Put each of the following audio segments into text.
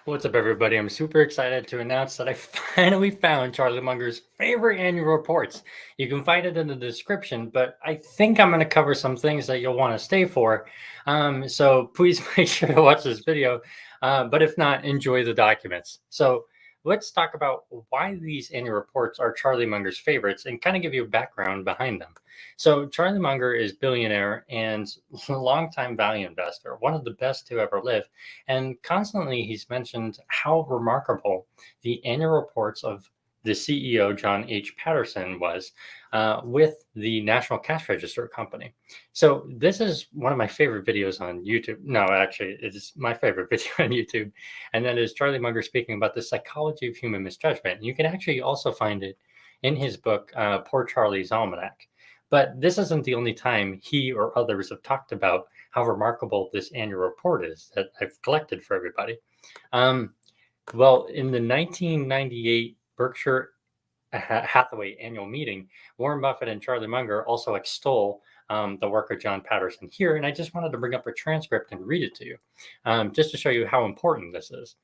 What's up, everybody? I'm super excited to announce that I finally found Charlie Munger's favorite annual reports. You can find it in the description, but I think I'm going to cover some things that you'll want to stay for. So please make sure to watch this video. But if not, enjoy the documents. So let's talk about why these annual reports are Charlie Munger's favorites and kind of give you a background behind them. So Charlie Munger is billionaire and longtime value investor, one of the best to ever live. And constantly he's mentioned how remarkable the annual reports of the CEO, John H. Patterson, was with the National Cash Register Company. So this is one of my favorite videos on YouTube. No, actually, it is my favorite video on YouTube. And that is Charlie Munger speaking about the psychology of human misjudgment. You can actually also find it in his book, Poor Charlie's Almanac. But this isn't the only time he or others have talked about how remarkable this annual report is that I've collected for everybody. Well, in the 1998 Berkshire Hathaway annual meeting, Warren Buffett and Charlie Munger also extol the work of John Patterson here. And I just wanted to bring up a transcript and read it to you, just to show you how important this is.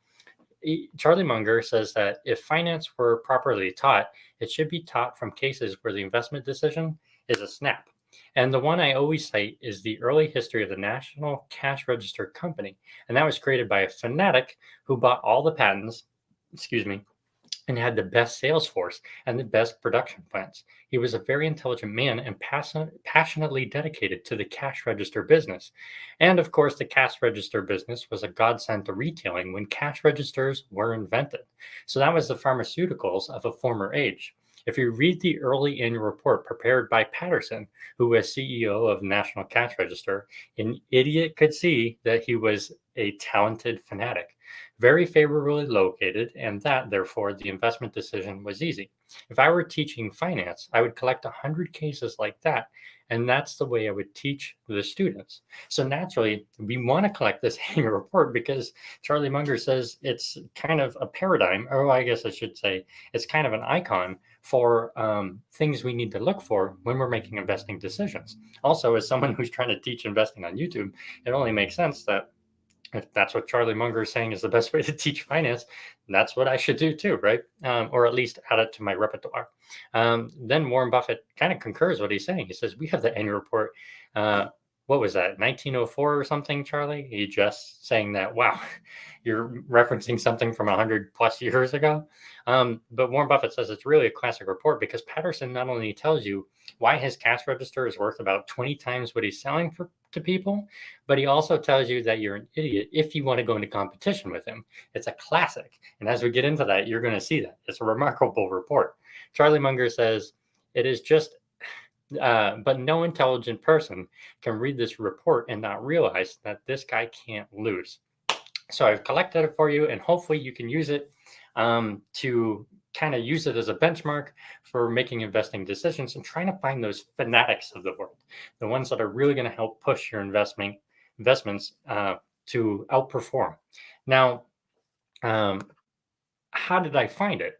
Charlie Munger says that if finance were properly taught, it should be taught from cases where the investment decision is a snap. And the one I always cite is the early history of the National Cash Register Company. And that was created by a fanatic who bought all the patents, and had the best sales force and the best production plants. He was a very intelligent man and passionately dedicated to the cash register business. And of course, the cash register business was a godsend to retailing when cash registers were invented. So that was the pharmaceuticals of a former age. If you read the early annual report prepared by Patterson, who was CEO of National Cash Register, an idiot could see that he was a talented fanatic, very favorably located, and that, therefore, the investment decision was easy. If I were teaching finance, I would collect 100 cases like that, and that's the way I would teach the students. So naturally, we want to collect this annual report because Charlie Munger says it's kind of a paradigm, or I guess I should say it's kind of an icon for things we need to look for when we're making investing decisions. Also, as someone who's trying to teach investing on YouTube, it only makes sense that if that's what Charlie Munger is saying is the best way to teach finance, that's what I should do too, right? Or at least add it to my repertoire. Then Warren Buffett kind of concurs what he's saying. He says, we have the annual report. What was that, 1904 or something, Charlie? He just saying that, wow, you're referencing something from 100 plus years ago. But Warren Buffett says it's really a classic report because Patterson not only tells you why his cash register is worth about 20 times what he's selling for to people, but he also tells you that you're an idiot if you want to go into competition with him. It's a classic. And as we get into that, you're going to see that. It's a remarkable report. Charlie Munger says, it is just, but no intelligent person can read this report and not realize that this guy can't lose. So I've collected it for you, and hopefully you can use it to kind of use it as a benchmark for making investing decisions and trying to find those fanatics of the world, the ones that are really going to help push your investments to outperform. Now, how did I find it?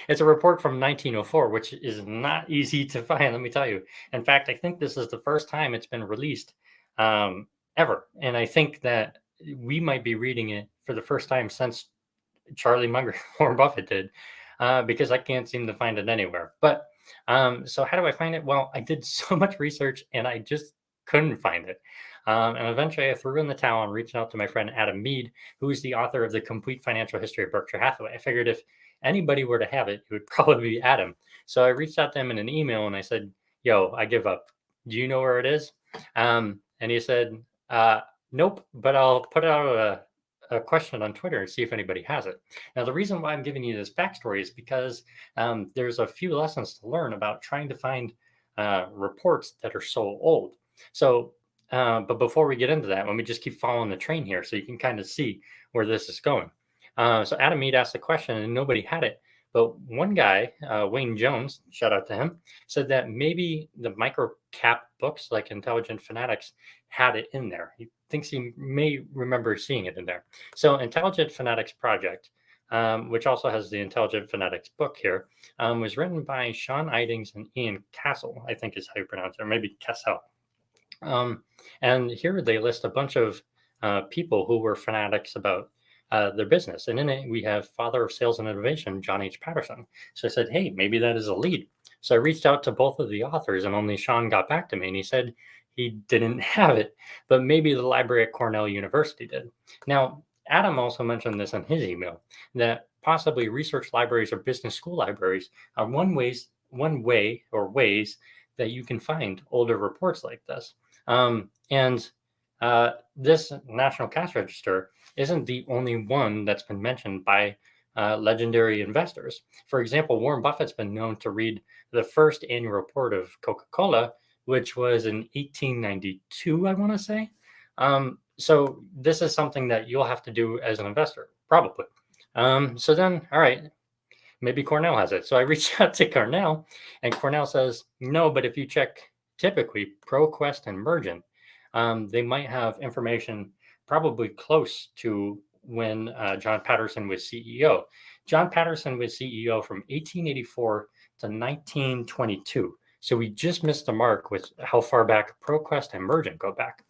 It's a report from 1904, which is not easy to find, let me tell you. In fact, I think this is the first time it's been released ever. And I think that we might be reading it for the first time since Charlie Munger, Warren Buffett did, because I can't seem to find it anywhere. But so how do I find it? Well, I did so much research and I just couldn't find it. And eventually I threw in the towel and reached out to my friend Adam Mead, who's the author of the Complete Financial History of Berkshire Hathaway. I figured if anybody were to have it, it would probably be Adam. So I reached out to him in an email and I said, yo, I give up. Do you know where it is? And he said, nope, but I'll put out a question on Twitter and see if anybody has it. Now, the reason why I'm giving you this backstory is because there's a few lessons to learn about trying to find reports that are so old. So, but before we get into that, let me just keep following the train here so you can kind of see where this is going. So Adam Mead asked the question and nobody had it. But one guy, Wayne Jones, shout out to him, said that maybe the micro cap books like Intelligent Fanatics had it in there. He thinks he may remember seeing it in there. So Intelligent Fanatics Project, which also has the Intelligent Fanatics book here, was written by Sean Iddings and Ian Castle, I think is how you pronounce it, or maybe Cassell. And here they list a bunch of people who were fanatics about their business. And in it, we have father of sales and innovation, John H. Patterson. So I said, hey, maybe that is a lead. So I reached out to both of the authors, and only Sean got back to me, and he said he didn't have it, but maybe the library at Cornell University did. Now, Adam also mentioned this in his email, that possibly research libraries or business school libraries are one way or ways that you can find older reports like this. This National Cash Register isn't the only one that's been mentioned by legendary investors. For example, Warren Buffett's been known to read the first annual report of Coca-Cola, which was in 1892, I want to say. So this is something that you'll have to do as an investor, probably. So then, all right, maybe Cornell has it. So I reached out to Cornell, and Cornell says, no, but if you check typically ProQuest and Mergent, they might have information probably close to when John Patterson was CEO. John Patterson was CEO from 1884 to 1922. So we just missed the mark with how far back ProQuest and Mergent go back.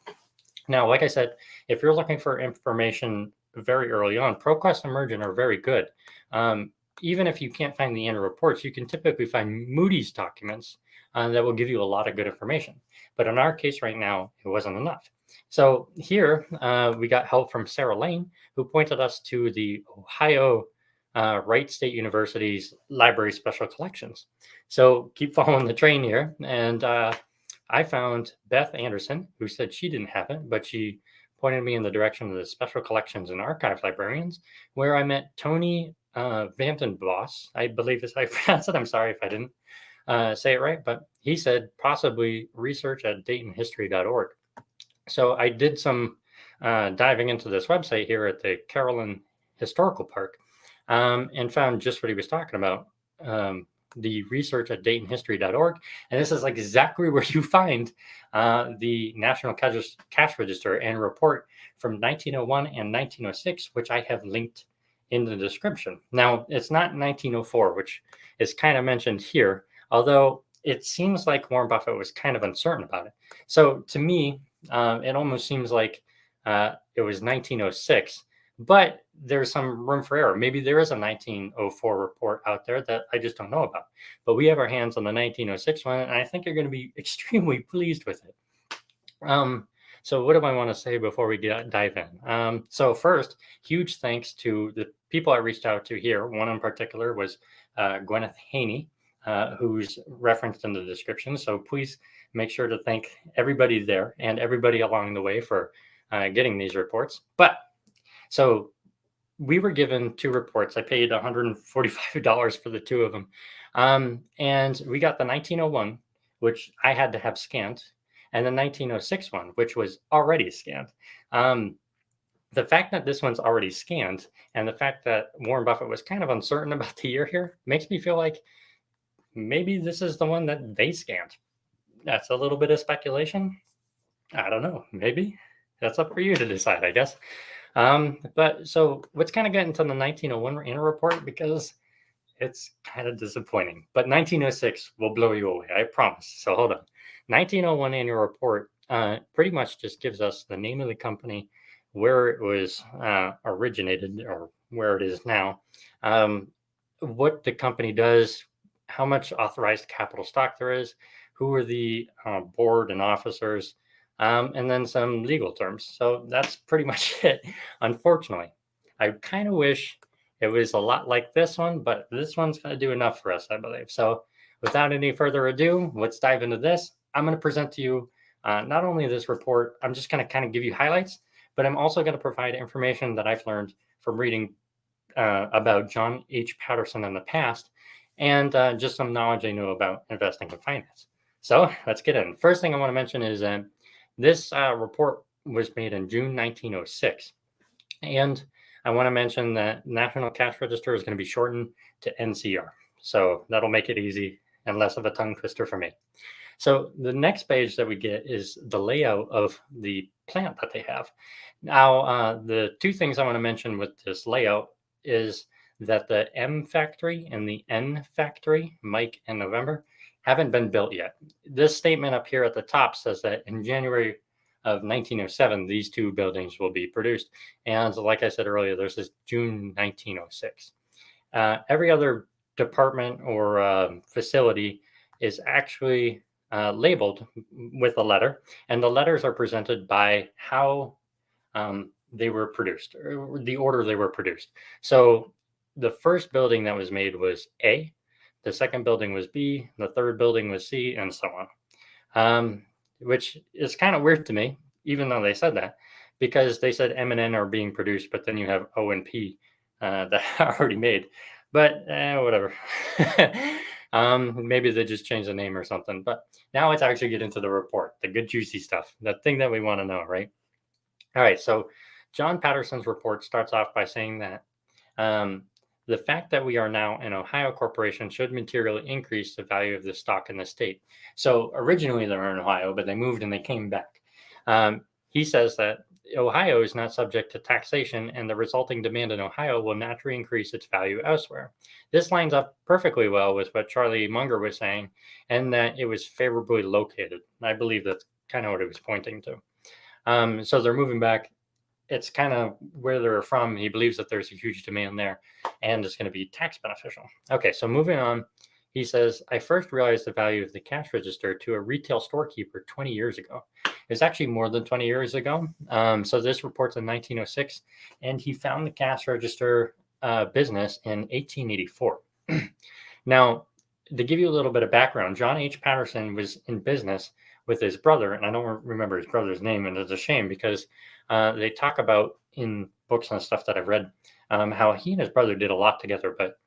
Now, like I said, if you're looking for information very early on, ProQuest and Mergent are very good. Even if you can't find the annual reports, you can typically find Moody's documents that will give you a lot of good information. But in our case right now, it wasn't enough. So here we got help from Sarah Lane, who pointed us to the Ohio Wright State University's Library Special Collections. So keep following the train here. And I found Beth Anderson, who said she didn't have it, but she pointed me in the direction of the Special Collections and Archive librarians, where I met Toni Vanden Bos. I believe is how I pronounce it. I'm sorry if I didn't say it right, but he said possibly research at DaytonHistory.org. So I did some diving into this website here at the Carolyn Historical Park and found just what he was talking about, the research at DaytonHistory.org. And this is exactly where you find the National Cash Register and report from 1901 and 1906, which I have linked in the description. Now, it's not 1904, which is kind of mentioned here, although it seems like Warren Buffett was kind of uncertain about it. So to me, it almost seems like it was 1906, but there's some room for error. Maybe there is a 1904 report out there that I just don't know about. But we have our hands on the 1906 one, and I think you're going to be extremely pleased with it. So what do I want to say before we dive in? So first, huge thanks to the people I reached out to here. One in particular was Gwenyth Haney, who's referenced in the description. So please make sure to thank everybody there and everybody along the way for getting these reports. But so we were given two reports. I paid $145 for the two of them. And we got the 1901, which I had to have scanned, and the 1906 one, which was already scanned. The fact that this one's already scanned and the fact that Warren Buffett was kind of uncertain about the year here makes me feel like maybe this is the one that they scanned. That's a little bit of speculation. I don't know. Maybe that's up for you to decide, I guess. But so let's kind of get into the 1901 annual report because it's kind of disappointing. But 1906 will blow you away, I promise. So hold on. 1901 annual report pretty much just gives us the name of the company, where it was originated or where it is now, what the company does, how much authorized capital stock there is, who are the board and officers, and then some legal terms. So that's pretty much it. Unfortunately, I kind of wish it was a lot like this one, but this one's going to do enough for us, I believe. So without any further ado, let's dive into this. I'm going to present to you not only this report, I'm just going to kind of give you highlights, but I'm also going to provide information that I've learned from reading about John H. Patterson in the past, and just some knowledge I know about investing and finance. So let's get in. First thing I want to mention is this report was made in June 1906. And I want to mention that National Cash Register is going to be shortened to NCR. So that'll make it easy and less of a tongue twister for me. So the next page that we get is the layout of the plant that they have. Now, the two things I want to mention with this layout is that the M factory and the N factory, Mike and November, haven't been built yet. This statement up here at the top says that in January of 1907, these two buildings will be produced. And like I said earlier, there's this June 1906. Every other department or facility is actually labeled with a letter, and the letters are presented by how they were produced, or the order they were produced. So the first building that was made was A, the second building was B, the third building was C, and so on. Which is kind of weird to me, even though they said that, because they said M and N are being produced, but then you have O and P that are already made. But whatever. Maybe they just changed the name or something. But now let's actually get into the report, the good juicy stuff, the thing that we want to know, right? All right. So John Patterson's report starts off by saying that the fact that we are now an Ohio corporation should materially increase the value of the stock in the state. So originally they were in Ohio, but they moved and they came back. He says that Ohio is not subject to taxation, and the resulting demand in Ohio will naturally increase its value elsewhere. This lines up perfectly well with what Charlie Munger was saying, and that it was favorably located. I believe that's kind of what he was pointing to. So they're moving back. It's kind of where they're from. He believes that there's a huge demand there and it's going to be tax beneficial. Okay, so moving on, he says, I first realized the value of the cash register to a retail storekeeper 20 years ago. It's actually more than 20 years ago. So this report's in 1906, and he found the cash register business in 1884. Now, to give you a little bit of background, John H. Patterson was in business with his brother, and I don't remember his brother's name, and it's a shame because they talk about in books and stuff that I've read how he and his brother did a lot together, but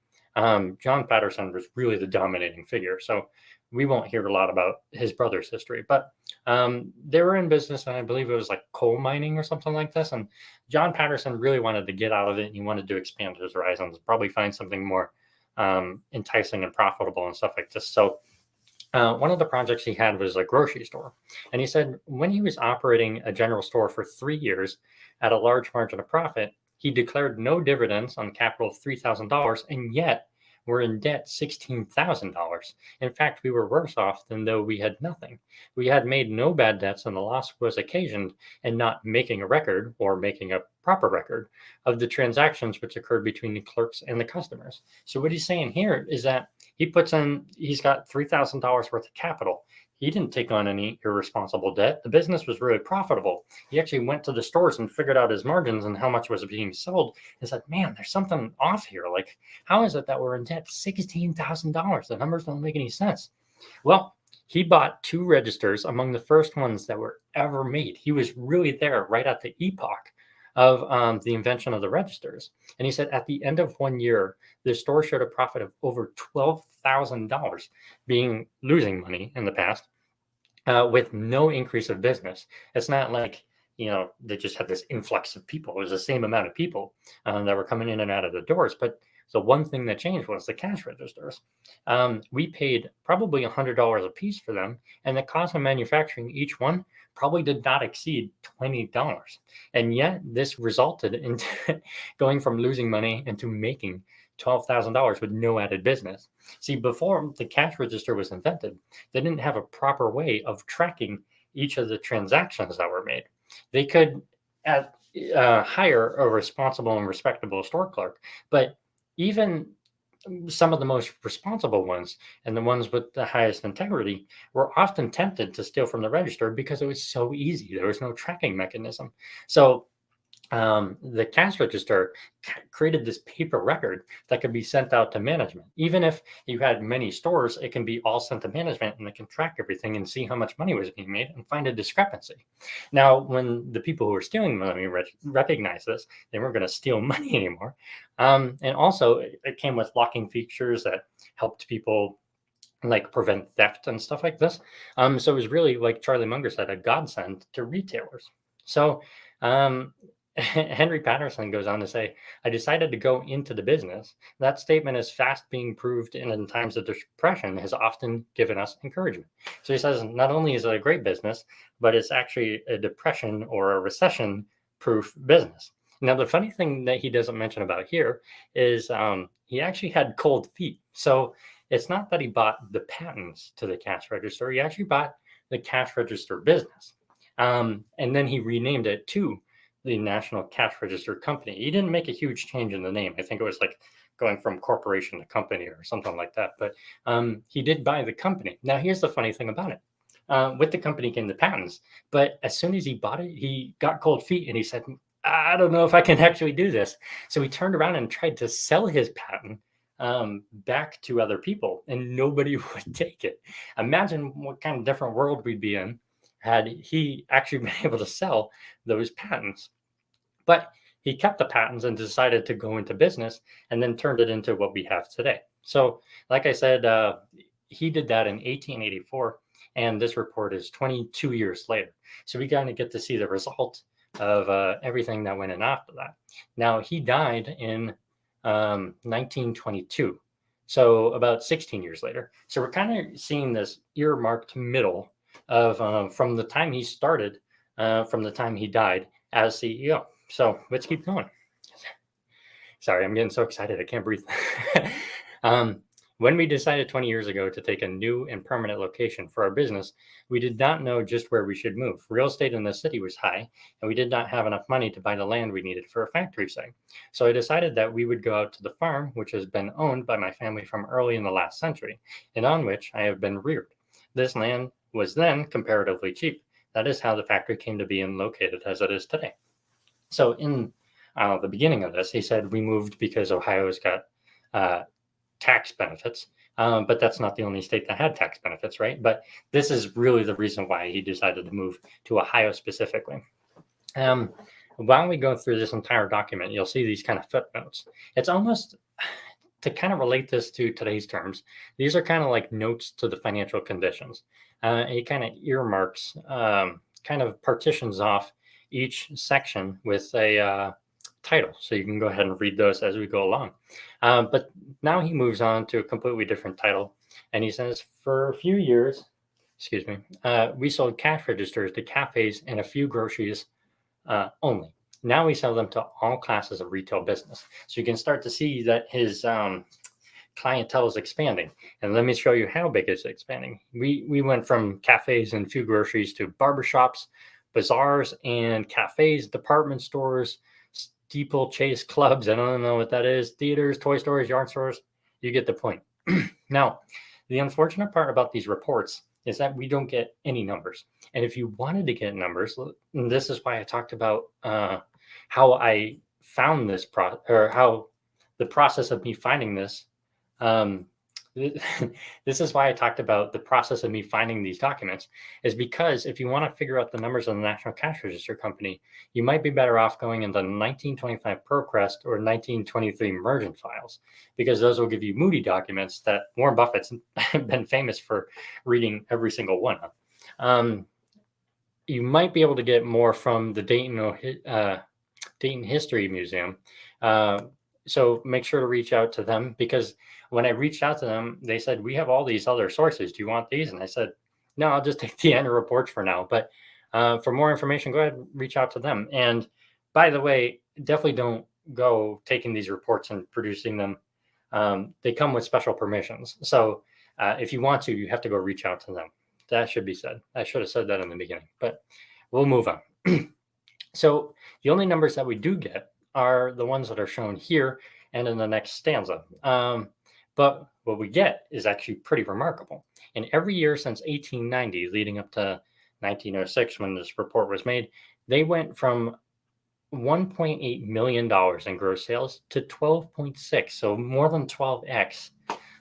John Patterson was really the dominating figure. So we won't hear a lot about his brother's history, but they were in business, and I believe it was like coal mining or something like this. And John Patterson really wanted to get out of it, and he wanted to expand his horizons, probably find something more enticing and profitable and stuff like this. So one of the projects he had was a grocery store. And he said when he was operating a general store for 3 years at a large margin of profit, he declared no dividends on capital of $3,000, and yet we're in debt $16,000. In fact, we were worse off than though we had nothing. We had made no bad debts, and the loss was occasioned in not making a record, or making a proper record, of the transactions which occurred between the clerks and the customers. So what he's saying here is that he's got $3,000 worth of capital. He didn't take on any irresponsible debt. The business was really profitable. He actually went to the stores and figured out his margins and how much was being sold, and said, man, there's something off here. Like, how is it that we're in debt $16,000? The numbers don't make any sense. Well, he bought 2 registers among the first ones that were ever made. He was really there right at the epoch of the invention of the registers. And he said at the end of 1 year, the store showed a profit of over $12,000, losing money in the past, with no increase of business. It's not like, they just had this influx of people. It was the same amount of people that were coming in and out of the doors. But the one thing that changed was the cash registers. We paid probably $100 a piece for them, and the cost of manufacturing each one probably did not exceed $20. And yet this resulted in going from losing money into making $12,000 with no added business. See, before the cash register was invented, they didn't have a proper way of tracking each of the transactions that were made. They could hire a responsible and respectable store clerk, but even some of the most responsible ones and the ones with the highest integrity were often tempted to steal from the register because it was so easy. There was no tracking mechanism. So the cash register created this paper record that could be sent out to management. Even if you had many stores, it can be all sent to management, and they can track everything and see how much money was being made and find a discrepancy. Now, when the people who were stealing money recognized this, they weren't going to steal money anymore. And also, it came with locking features that helped people like prevent theft and stuff like this. So it was really, like Charlie Munger said, a godsend to retailers. So Henry Patterson goes on to say, I decided to go into the business. That statement is fast being proved, and in times of depression has often given us encouragement. So he says, not only is it a great business, but it's actually a depression or a recession proof business. Now, the funny thing that he doesn't mention about here is he actually had cold feet. So it's not that he bought the patents to the cash register. He actually bought the cash register business. And then he renamed it to the National Cash Register Company. He didn't make a huge change in the name. I think it was like going from corporation to company or something like that. But he did buy the company. Now, here's the funny thing about it. With the company came the patents, but as soon as he bought it, he got cold feet and he said, I don't know if I can actually do this. So he turned around and tried to sell his patent back to other people, and nobody would take it. Imagine what kind of different world we'd be in had he actually been able to sell those patents. But he kept the patents and decided to go into business and then turned it into what we have today. So, like I said, he did that in 1884, and this report is 22 years later. So we kind of get to see the result of everything that went in after that. Now, he died in 1922, so about 16 years later. So we're kind of seeing this earmarked middle of from the time he started, from the time he died as CEO. So let's keep going. Sorry, I'm getting so excited. I can't breathe. When we decided 20 years ago to take a new and permanent location for our business, we did not know just where we should move. Real estate in the city was high, and we did not have enough money to buy the land we needed for a factory site. So I decided that we would go out to the farm, which has been owned by my family from early in the last century, and on which I have been reared. This land was then comparatively cheap. That is how the factory came to be and located as it is today. So in the beginning of this, he said we moved because Ohio's got tax benefits, but that's not the only state that had tax benefits, right? But this is really the reason why he decided to move to Ohio specifically. While we go through this entire document, you'll see these kind of footnotes. It's almost, to kind of relate this to today's terms, these are kind of like notes to the financial conditions. He kind of earmarks, kind of partitions off each section with a title. So you can go ahead and read those as we go along. But now he moves on to a completely different title. And he says, for a few years, we sold cash registers to cafes and a few groceries only. Now we sell them to all classes of retail business. So you can start to see that his clientele is expanding. And let me show you how big it's expanding. We went from cafes and few groceries to barbershops, bazaars and cafes, department stores, steeplechase clubs. I don't know what that is. Theaters, toy stores, yard stores. You get the point. Now, the unfortunate part about these reports is that we don't get any numbers. And if you wanted to get numbers, this is why I talked about how I found this or how the process of me finding this. This is why I talked about the process of me finding these documents, is because if you want to figure out the numbers of the National Cash Register Company, you might be better off going into 1925 Procrest or 1923 Mergent files, because those will give you Moody documents that Warren Buffett's been famous for reading every single one of. You might be able to get more from the Dayton History Museum. So make sure to reach out to them, because when I reached out to them, they said, we have all these other sources. Do you want these? And I said, no, I'll just take the annual reports for now. But for more information, go ahead and reach out to them. And by the way, definitely don't go taking these reports and producing them. They come with special permissions. So if you want to, you have to go reach out to them. That should be said. I should have said that in the beginning, but we'll move on. So the only numbers that we do get are the ones that are shown here and in the next stanza. But what we get is actually pretty remarkable. And every year since 1890, leading up to 1906, when this report was made, they went from $1.8 million in gross sales to 12.6. So more than 12x.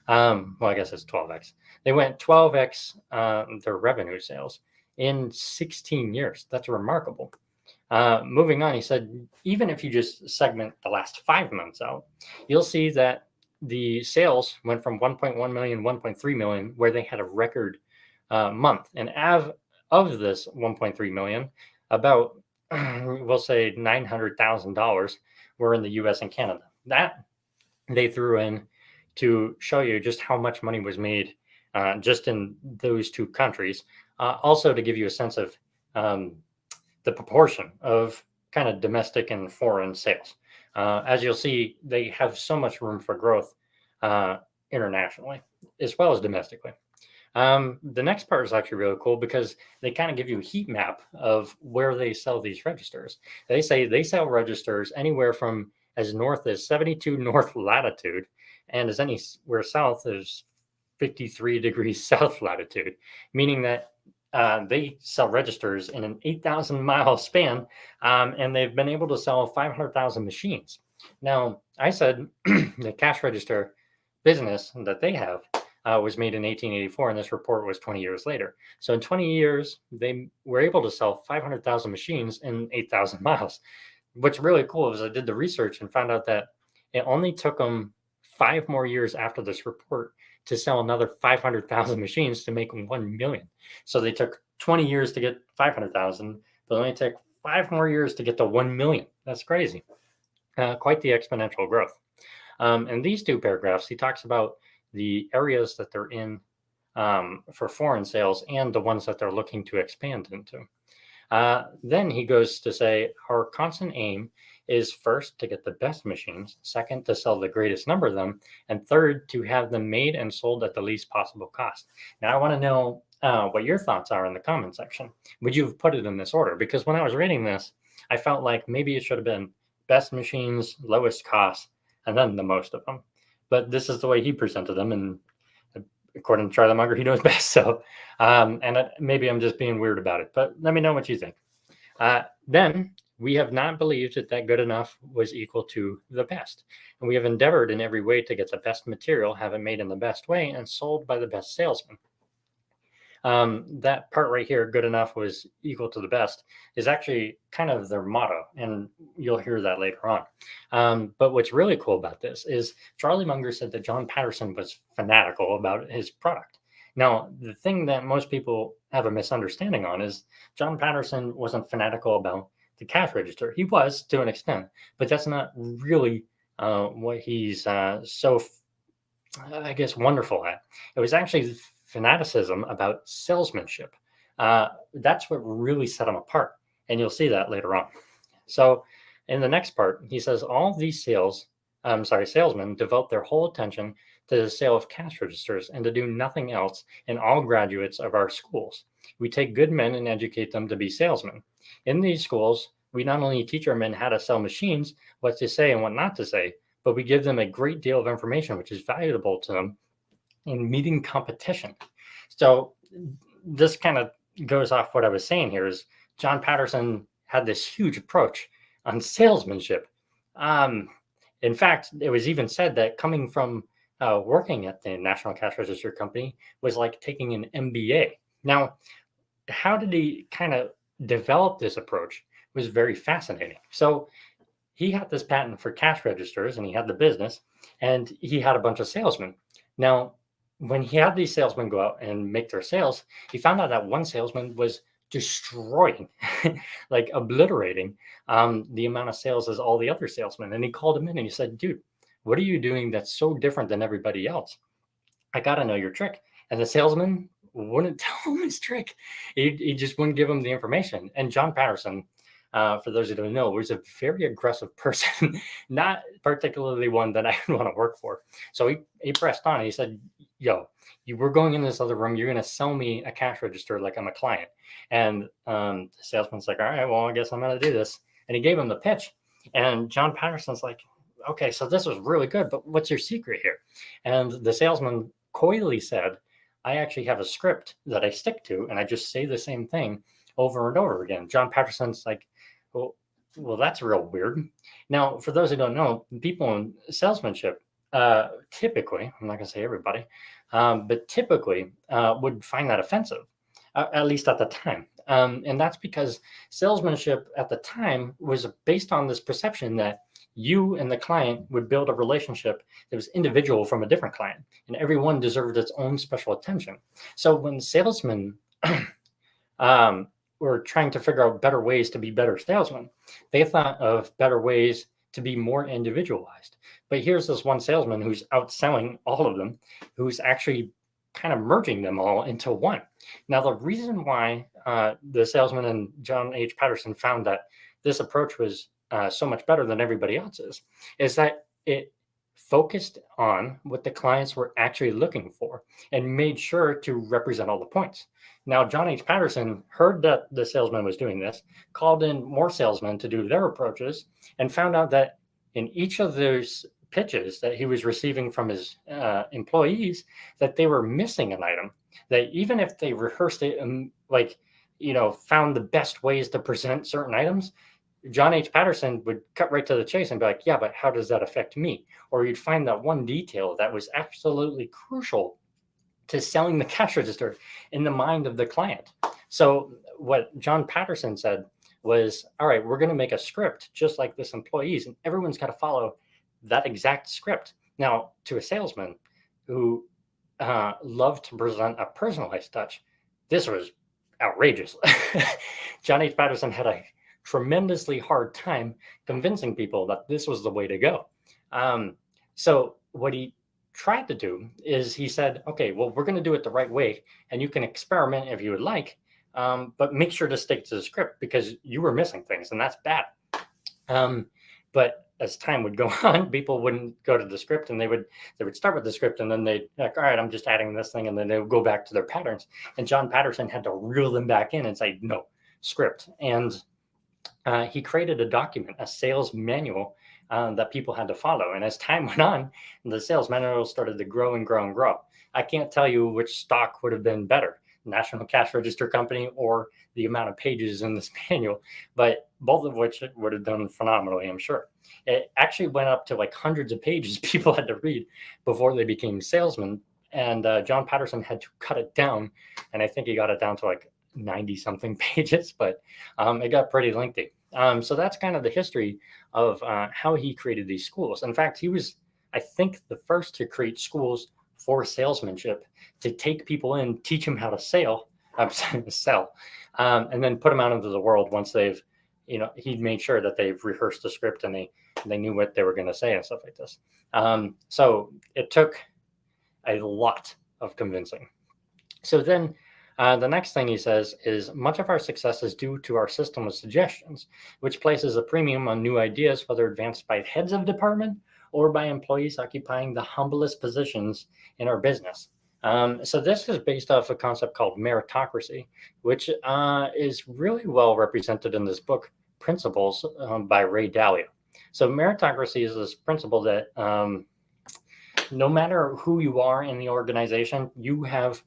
Well, I guess it's 12x. They went 12x their revenue sales in 16 years. That's remarkable. Moving on, he said, even if you just segment the last 5 months out, you'll see that the sales went from 1.1 million, 1.3 million, where they had a record month. And of this 1.3 million, about, we'll say $900,000 were in the US and Canada. That they threw in to show you just how much money was made just in those two countries. Also to give you a sense of the proportion of kind of domestic and foreign sales. As you'll see, they have so much room for growth internationally, as well as domestically. The next part is actually really cool because they kind of give you a heat map of where they sell these registers. They say they sell registers anywhere from as north as 72 north latitude and as anywhere south as 53 degrees south latitude, meaning that they sell registers in an 8,000-mile span, and they've been able to sell 500,000 machines. Now, I said the cash register business that they have was made in 1884, and this report was 20 years later. So in 20 years, they were able to sell 500,000 machines in 8,000 miles. What's really cool is I did the research and found out that it only took them 5 more years after this report to sell another 500,000 machines to make 1 million. So they took 20 years to get 500,000, but it only took 5 more years to get to 1 million. That's crazy. Quite the exponential growth. In these 2 paragraphs, he talks about the areas that they're in for foreign sales and the ones that they're looking to expand into. Then he goes to say, our constant aim is first to get the best machines, second to sell the greatest number of them, and third to have them made and sold at the least possible cost. Now I want to know what your thoughts are in the comment section. Would you have put it in this order? Because when I was reading this, I felt like maybe it should have been best machines, lowest cost, and then the most of them. But this is the way he presented them, and according to Charlie Munger, he knows best. So, maybe I'm just being weird about it, but let me know what you think. Then we have not believed that good enough was equal to the best. And we have endeavored in every way to get the best material, have it made in the best way, and sold by the best salesman. That part right here, good enough was equal to the best, is actually kind of their motto. And you'll hear that later on. But what's really cool about this is Charlie Munger said that John Patterson was fanatical about his product. Now, the thing that most people have a misunderstanding on is John Patterson wasn't fanatical about the cash register. He was to an extent, but that's not really what he's I guess, wonderful at. It was actually fanaticism about salesmanship. That's what really set him apart. And you'll see that later on. So in the next part, he says all these salesmen devote their whole attention to the sale of cash registers and to do nothing else in all graduates of our schools. We take good men and educate them to be salesmen. In these schools, we not only teach our men how to sell machines, what to say and what not to say, but we give them a great deal of information which is valuable to them in meeting competition. So this kind of goes off what I was saying here is John Patterson had this huge approach on salesmanship. In fact, it was even said that coming from working at the National Cash Register Company was like taking an MBA. Now, how did he kind of develop this approach? It was very fascinating. So he had this patent for cash registers and he had the business and he had a bunch of salesmen. Now, when he had these salesmen go out and make their sales, he found out that one salesman was destroying, like obliterating the amount of sales as all the other salesmen. And he called him in and he said, dude, what are you doing that's so different than everybody else? I got to know your trick. And the salesman wouldn't tell him his trick. He just wouldn't give him the information. And John Patterson, for those who don't know, was a very aggressive person, not particularly one that I would want to work for. So he pressed on. He said, yo, we're going in this other room. You're going to sell me a cash register like I'm a client. And the salesman's like, all right, well, I guess I'm going to do this. And he gave him the pitch. And John Patterson's like, okay, so this was really good, but what's your secret here? And the salesman coyly said, I actually have a script that I stick to, and I just say the same thing over and over again. John Patterson's like, well, that's real weird. Now, for those who don't know, people in salesmanship typically, I'm not going to say everybody, but typically would find that offensive, at least at the time. And that's because salesmanship at the time was based on this perception that you and the client would build a relationship that was individual from a different client, and everyone deserved its own special attention. So when salesmen were trying to figure out better ways to be better salesmen, they thought of better ways to be more individualized. But here's this one salesman who's outselling all of them, who's actually kind of merging them all into one. Now, the reason why the salesman and John H. Patterson found that this approach was so much better than everybody else's is that it focused on what the clients were actually looking for and made sure to represent all the points. Now, John H. Patterson heard that the salesman was doing this, called in more salesmen to do their approaches, and found out that in each of those pitches that he was receiving from his employees, that they were missing an item, that even if they rehearsed it and found the best ways to present certain items, John H. Patterson would cut right to the chase and be like, yeah, but how does that affect me? Or you'd find that one detail that was absolutely crucial to selling the cash register in the mind of the client. So what John Patterson said was, all right, we're going to make a script just like this employees, and everyone's got to follow that exact script. Now, to a salesman who loved to present a personalized touch, this was outrageous. John H. Patterson had a tremendously hard time convincing people that this was the way to go. So what he tried to do is he said, okay, well, we're going to do it the right way, and you can experiment if you would like, but make sure to stick to the script because you were missing things, and that's bad. But as time would go on, people wouldn't go to the script, and they would start with the script, and then they'd like, all right, I'm just adding this thing, and then they would go back to their patterns. And John Patterson had to reel them back in and say, no, script. And he created a document, a sales manual that people had to follow. And as time went on, the sales manual started to grow and grow and grow. I can't tell you which stock would have been better, National Cash Register Company or the amount of pages in this manual, but both of which would have done phenomenally, I'm sure. It actually went up to like hundreds of pages people had to read before they became salesmen. And John Patterson had to cut it down. And I think he got it down to like 90 something pages, but it got pretty lengthy. So that's kind of the history of how he created these schools. In fact, he was, I think, the first to create schools for salesmanship, to take people in, teach them how to sell, and then put them out into the world once they've, he'd made sure that they've rehearsed the script and they knew what they were going to say and stuff like this. So it took a lot of convincing. So then the next thing he says is much of our success is due to our system of suggestions, which places a premium on new ideas, whether advanced by heads of department or by employees occupying the humblest positions in our business. So this is based off a concept called meritocracy, which is really well represented in this book, Principles, by Ray Dalio. So meritocracy is this principle that no matter who you are in the organization, you have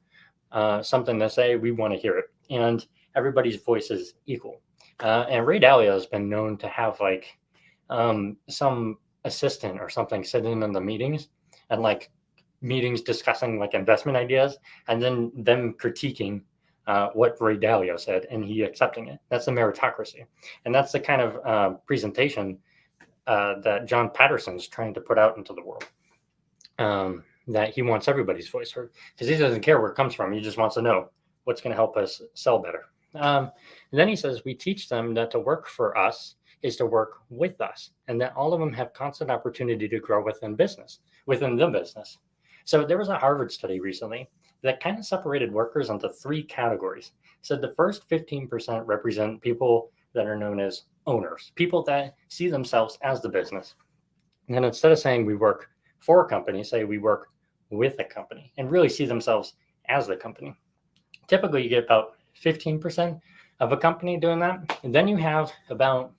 something to say, we want to hear it. And everybody's voice is equal. And Ray Dalio has been known to have like some assistant or something sitting in the meetings and like meetings discussing like investment ideas and then them critiquing what Ray Dalio said and he accepting it. That's the meritocracy. And that's the kind of presentation that John Patterson's trying to put out into the world. That he wants everybody's voice heard because he doesn't care where it comes from. He just wants to know what's going to help us sell better. And then he says, we teach them that to work for us is to work with us and that all of them have constant opportunity to grow within the business. So there was a Harvard study recently that kind of separated workers into three categories. It said the first 15% represent people that are known as owners, people that see themselves as the business. And then instead of saying we work for a company, say we work with a company and really see themselves as the company. Typically, you get about 15% of a company doing that. And then you have about,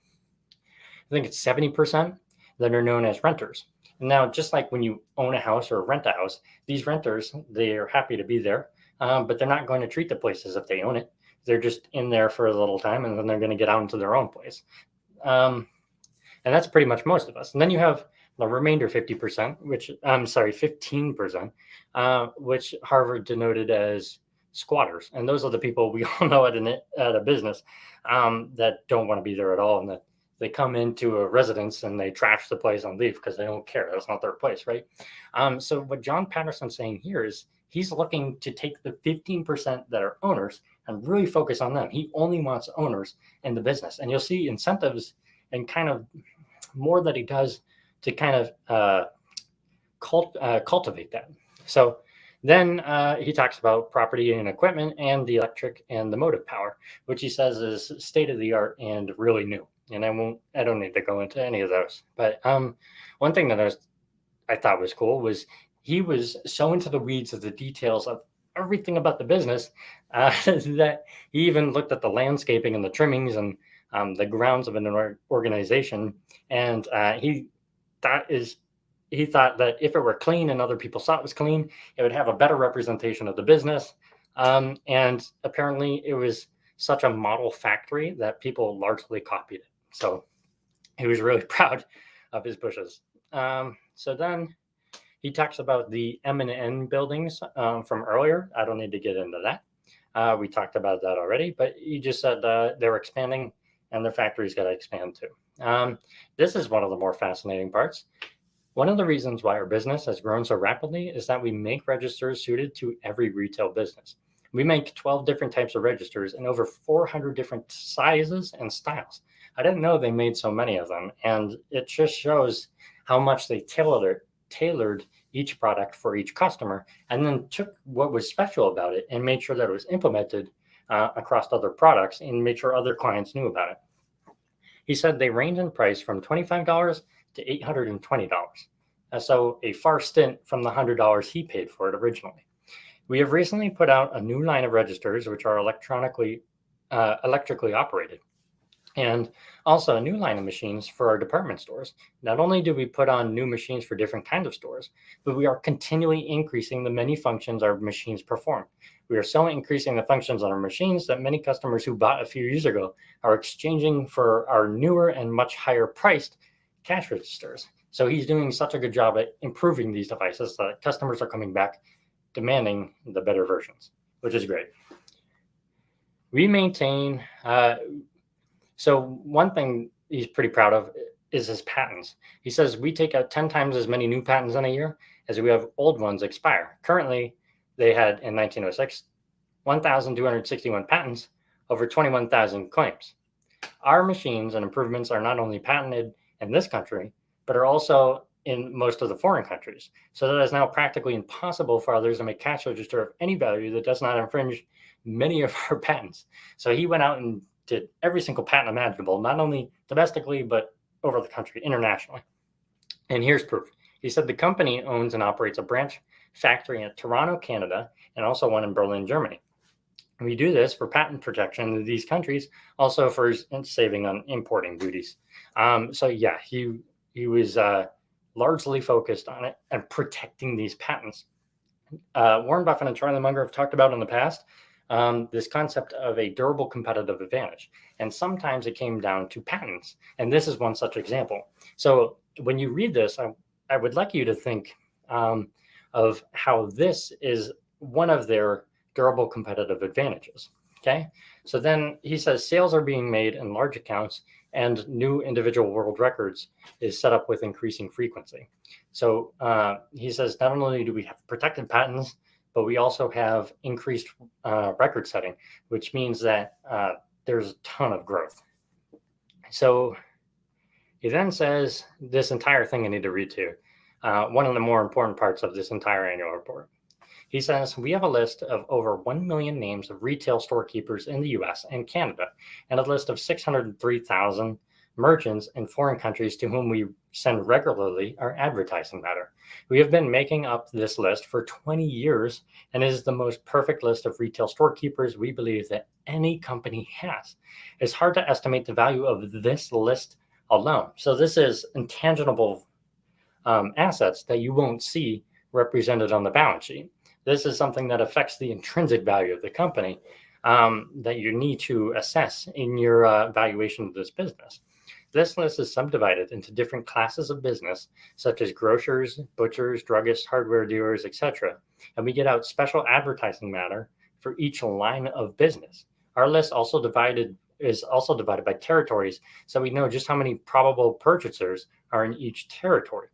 I think it's 70% that are known as renters. And now, just like when you own a house or rent a house, these renters, they're happy to be there, but they're not going to treat the place as if they own it. They're just in there for a little time and then they're going to get out into their own place. And that's pretty much most of us. And then you have the remainder 15%, which Harvard denoted as squatters. And those are the people we all know at a business that don't want to be there at all. And that they come into a residence and they trash the place and leave because they don't care. That's not their place, right? So what John Patterson's saying here is he's looking to take the 15% that are owners and really focus on them. He only wants owners in the business. And you'll see incentives and kind of more that he does to kind of cultivate that. So then he talks about property and equipment and the electric and the motive power, which he says is state of the art and really new. And I don't need to go into any of those. But one thing that I thought was cool was he was so into the weeds of the details of everything about the business that he even looked at the landscaping and the trimmings and the grounds of an organization. And he thought that if it were clean and other people saw it was clean, it would have a better representation of the business. And apparently it was such a model factory that people largely copied it. So he was really proud of his bushes. So then he talks about the M&N buildings from earlier. I don't need to get into that. We talked about that already, but he just said they were expanding and their factories got to expand too. This is one of the more fascinating parts. One of the reasons why our business has grown so rapidly is that we make registers suited to every retail business. We make 12 different types of registers in over 400 different sizes and styles. I didn't know they made so many of them, and it just shows how much they tailored each product for each customer, and then took what was special about it and made sure that it was implemented across other products and made sure other clients knew about it. He said they range in price from $25 to $820. So a far stint from the $100 he paid for it originally. We have recently put out a new line of registers, which are electrically operated, and also a new line of machines for our department stores. Not only do we put on new machines for different kinds of stores, but we are continually increasing the many functions our machines perform. We are so increasing the functions on our machines that many customers who bought a few years ago are exchanging for our newer and much higher priced cash registers. So he's doing such a good job at improving these devices that customers are coming back demanding the better versions, which is great. We maintain, so one thing he's pretty proud of is his patents. He says we take out 10 times as many new patents in a year as we have old ones expire. Currently, they had in 1906, 1,261 patents, over 21,000 claims. Our machines and improvements are not only patented in this country, but are also in most of the foreign countries. So that is now practically impossible for others to make cash register of any value that does not infringe many of our patents. So he went out and did every single patent imaginable, not only domestically, but over the country, internationally. And here's proof. He said the company owns and operates a branch factory in Toronto, Canada, and also one in Berlin, Germany. We do this for patent protection in these countries, also for saving on importing duties. So yeah, he was largely focused on it and protecting these patents. Warren Buffett and Charlie Munger have talked about in the past this concept of a durable competitive advantage. And sometimes it came down to patents. And this is one such example. So when you read this, I would like you to think of how this is one of their durable competitive advantages. Okay. So then he says sales are being made in large accounts and new individual world records is set up with increasing frequency. So he says not only do we have protected patents, but we also have increased record setting, which means that there's a ton of growth. So he then says this entire thing I need to read to you. One of the more important parts of this entire annual report. He says, we have a list of over 1 million names of retail storekeepers in the US and Canada, and a list of 603,000 merchants in foreign countries to whom we send regularly our advertising matter. We have been making up this list for 20 years, and it is the most perfect list of retail storekeepers we believe that any company has. It's hard to estimate the value of this list alone. So this is intangible assets that you won't see represented on the balance sheet. This is something that affects the intrinsic value of the company that you need to assess in your valuation of this business. This list is subdivided into different classes of business, such as grocers, butchers, druggists, hardware dealers, etc. And we get out special advertising matter for each line of business. Our list is also divided by territories, so we know just how many probable purchasers are in each territory.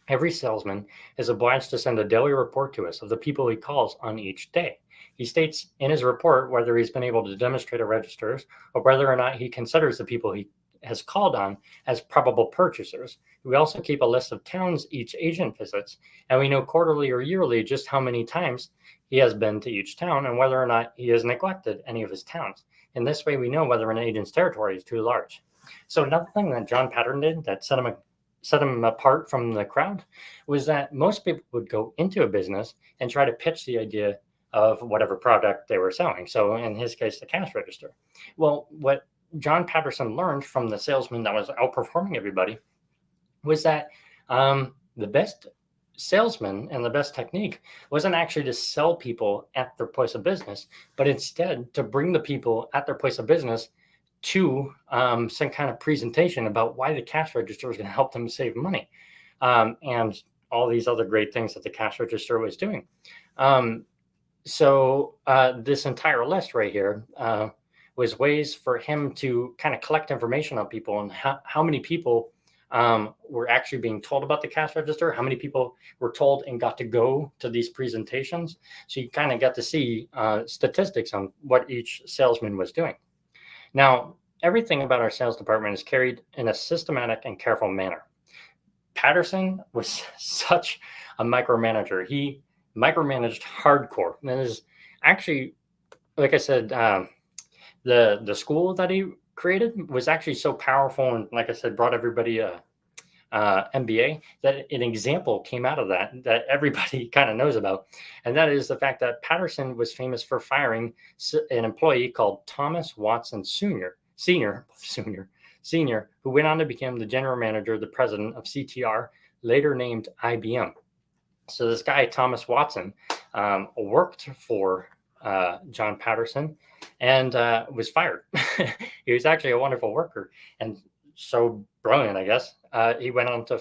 Every salesman is obliged to send a daily report to us of the people he calls on each day. He states in his report whether he's been able to demonstrate a registers or whether or not he considers the people he has called on as probable purchasers. We also keep a list of towns each agent visits, and we know quarterly or yearly just how many times he has been to each town and whether or not he has neglected any of his towns. In this way, we know whether an agent's territory is too large. So another thing that John Patterson did that set him set him apart from the crowd was that most people would go into a business and try to pitch the idea of whatever product they were selling. So in his case, the cash register. Well, what John Patterson learned from the salesman that was outperforming everybody was that the best salesman and the best technique wasn't actually to sell people at their place of business, but instead to bring the people at their place of business to some kind of presentation about why the cash register was going to help them save money, and all these other great things that the cash register was doing. So this entire list right here was ways for him to kind of collect information on people and how many people were actually being told about the cash register, how many people were told and got to go to these presentations. So you kind of got to see statistics on what each salesman was doing. Now, everything about our sales department is carried in a systematic and careful manner. Patterson was such a micromanager. He micromanaged hardcore. And it is actually, like I said, the school that he created was actually so powerful, and like I said, brought everybody a MBA, that an example came out of that everybody kind of knows about, and that is the fact that Patterson was famous for firing an employee called Thomas Watson Senior, who went on to become the general manager, the president of CTR, later named IBM. So this guy Thomas Watson worked for John Patterson and was fired. He was actually a wonderful worker and so brilliant, I guess. He went on to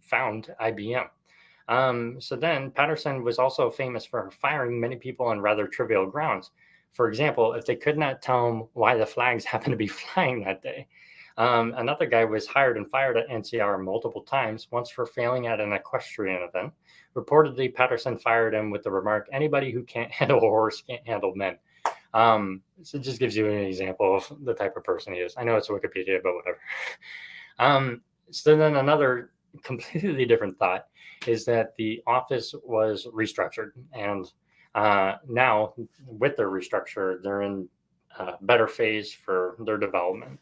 found IBM. So then Patterson was also famous for firing many people on rather trivial grounds. For example, if they could not tell him why the flags happened to be flying that day. Another guy was hired and fired at NCR multiple times, once for failing at an equestrian event. Reportedly, Patterson fired him with the remark, "Anybody who can't handle a horse can't handle men." So it just gives you an example of the type of person he is. I know it's Wikipedia, but whatever. So then another completely different thought is that the office was restructured. And now with their restructure, they're in a better phase for their development.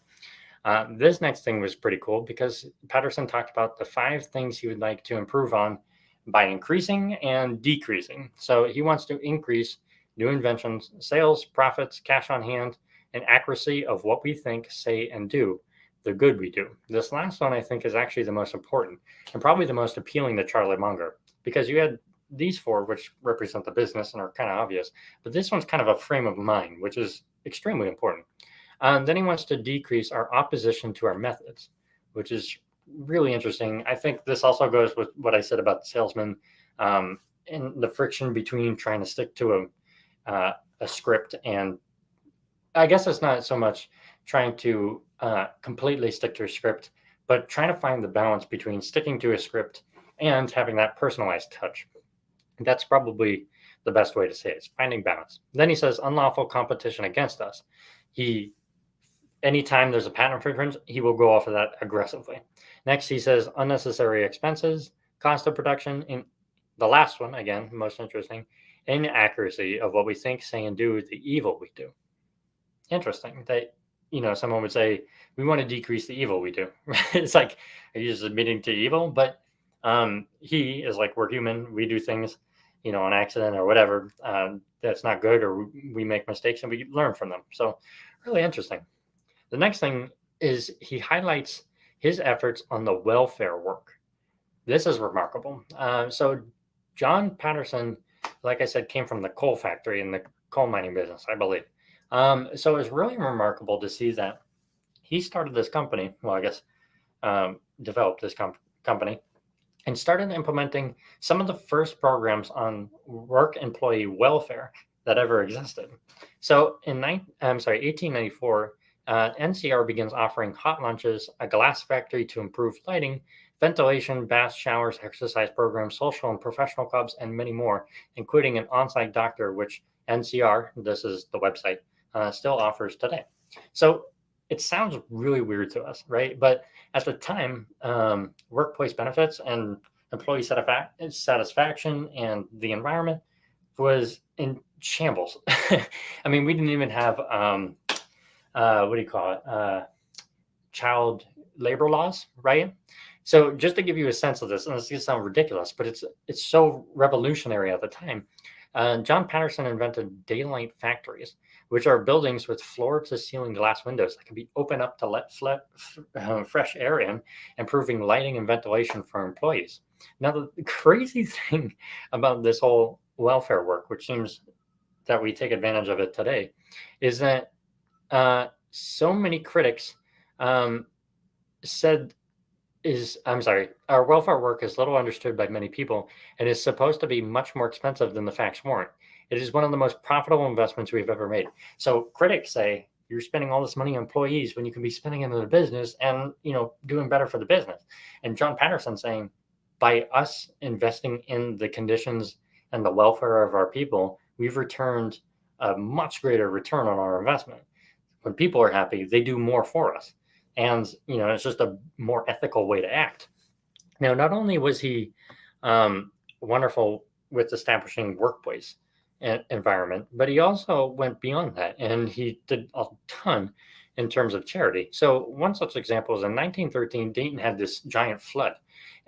This next thing was pretty cool because Patterson talked about the 5 things he would like to improve on by increasing and decreasing. So he wants to increase new inventions, sales, profits, cash on hand, and accuracy of what we think, say, and do, the good we do. This last one, I think, is actually the most important and probably the most appealing to Charlie Munger, because you had these 4, which represent the business and are kind of obvious, but this one's kind of a frame of mind, which is extremely important. Then he wants to decrease our opposition to our methods, which is really interesting. I think this also goes with what I said about the salesman, and the friction between trying to stick to a script, and I guess it's not so much trying to completely stick to a script, but trying to find the balance between sticking to a script and having that personalized touch. That's probably the best way to say it, is finding balance. Then he says unlawful competition against us. Anytime there's a patent infringement, he will go off of that aggressively. Next, he says unnecessary expenses, cost of production, and the last one, again, most interesting, inaccuracy of what we think, say, and do, the evil we do. Interesting that, someone would say, we want to decrease the evil we do. It's like, are you just admitting to evil? But he is like, we're human. We do things, on accident or whatever. That's not good, or we make mistakes and we learn from them. So really interesting. The next thing is he highlights his efforts on the welfare work. This is remarkable. So John Patterson, like I said, came from the coal factory in the coal mining business, I believe. So it's really remarkable to see that he started this company, well, I guess, developed this company, and started implementing some of the first programs on work employee welfare that ever existed. So in 1894, NCR begins offering hot lunches, a glass factory to improve lighting, ventilation, baths, showers, exercise programs, social and professional clubs, and many more, including an on-site doctor, which NCR, this is the website, still offers today. So it sounds really weird to us, right? But at the time, workplace benefits and employee satisfaction and the environment was in shambles. I mean, we didn't even have, child labor laws, right? So just to give you a sense of this, and this is going to sound ridiculous, but it's so revolutionary at the time. John Patterson invented daylight factories, which are buildings with floor-to-ceiling glass windows that can be opened up to let fresh air in, improving lighting and ventilation for employees. Now, the crazy thing about this whole welfare work, which seems that we take advantage of it today, is that so many critics said our welfare work is little understood by many people and is supposed to be much more expensive than the facts warrant. It is one of the most profitable investments we've ever made. So critics say you're spending all this money on employees when you can be spending it on the business and, doing better for the business. And John Patterson saying, by us investing in the conditions and the welfare of our people, we've returned a much greater return on our investment. When people are happy, they do more for us. And, it's just a more ethical way to act. Now, not only was he wonderful with establishing workplace environment, but he also went beyond that, and he did a ton in terms of charity. So one such example is in 1913, Dayton had this giant flood,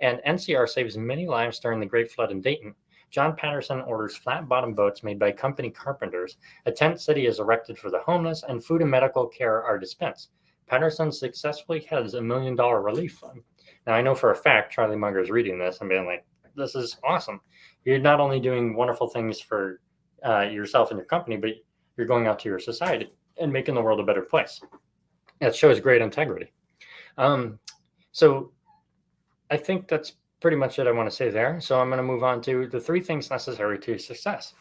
and NCR saves many lives during the Great Flood in Dayton. John Patterson orders flat-bottom boats made by company carpenters. A tent city is erected for the homeless, and food and medical care are dispensed. Patterson successfully has $1 million relief fund. Now, I know for a fact Charlie Munger is reading this and being like, this is awesome. You're not only doing wonderful things for yourself and your company, but you're going out to your society and making the world a better place. That shows great integrity. So I think that's pretty much it I want to say there. So I'm going to move on to the 3 things necessary to success.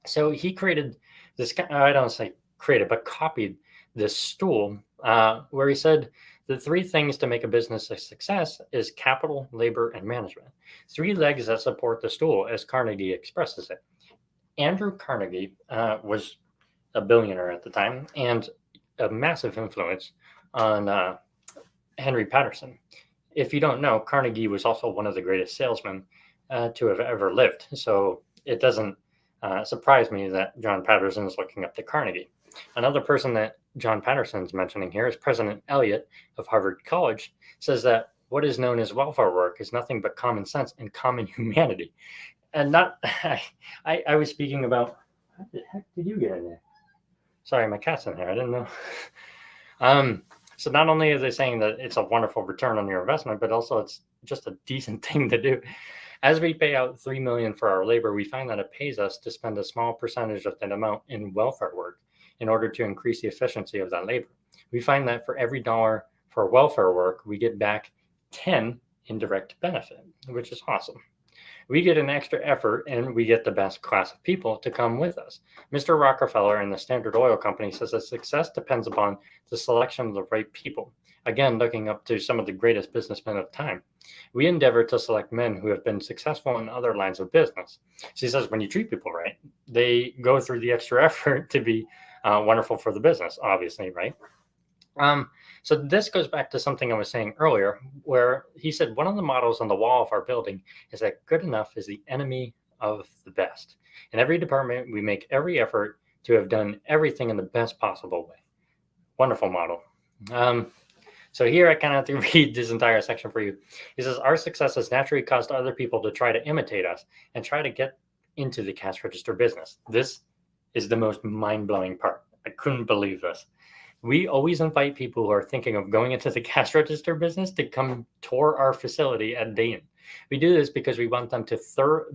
So he created this, I don't say created, but copied this stool where he said the 3 things to make a business a success is capital, labor, and management. 3 legs that support the stool, as Carnegie expresses it. Andrew Carnegie was a billionaire at the time and a massive influence on Henry Patterson. If you don't know, Carnegie was also one of the greatest salesmen to have ever lived. So it doesn't surprise me that John Patterson is looking up to Carnegie. Another person that John Patterson is mentioning here is President Eliot of Harvard College, says that what is known as welfare work is nothing but common sense and common humanity. And not, I was speaking about, how the heck did you get in there? Sorry, my cat's in there. I didn't know. So not only are they saying that it's a wonderful return on your investment, but also it's just a decent thing to do. As we pay out $3 million for our labor, we find that it pays us to spend a small percentage of that amount in welfare work in order to increase the efficiency of that labor. We find that for every dollar for welfare work, we get back 10 in direct benefit, which is awesome. We get an extra effort and we get the best class of people to come with us. Mr. Rockefeller and the Standard Oil Company says that success depends upon the selection of the right people. Again, looking up to some of the greatest businessmen of time. We endeavor to select men who have been successful in other lines of business. So he says when you treat people right, they go through the extra effort to be wonderful for the business, obviously, right? So this goes back to something I was saying earlier, where he said one of the models on the wall of our building is that good enough is the enemy of the best. In every department, we make every effort to have done everything in the best possible way. Wonderful model. So here I kind of have to read this entire section for you. He says, our success has naturally caused other people to try to imitate us and try to get into the cash register business. This is the most mind-blowing part. I couldn't believe this. We always invite people who are thinking of going into the cash register business to come tour our facility at Dayton. We do this because we want them to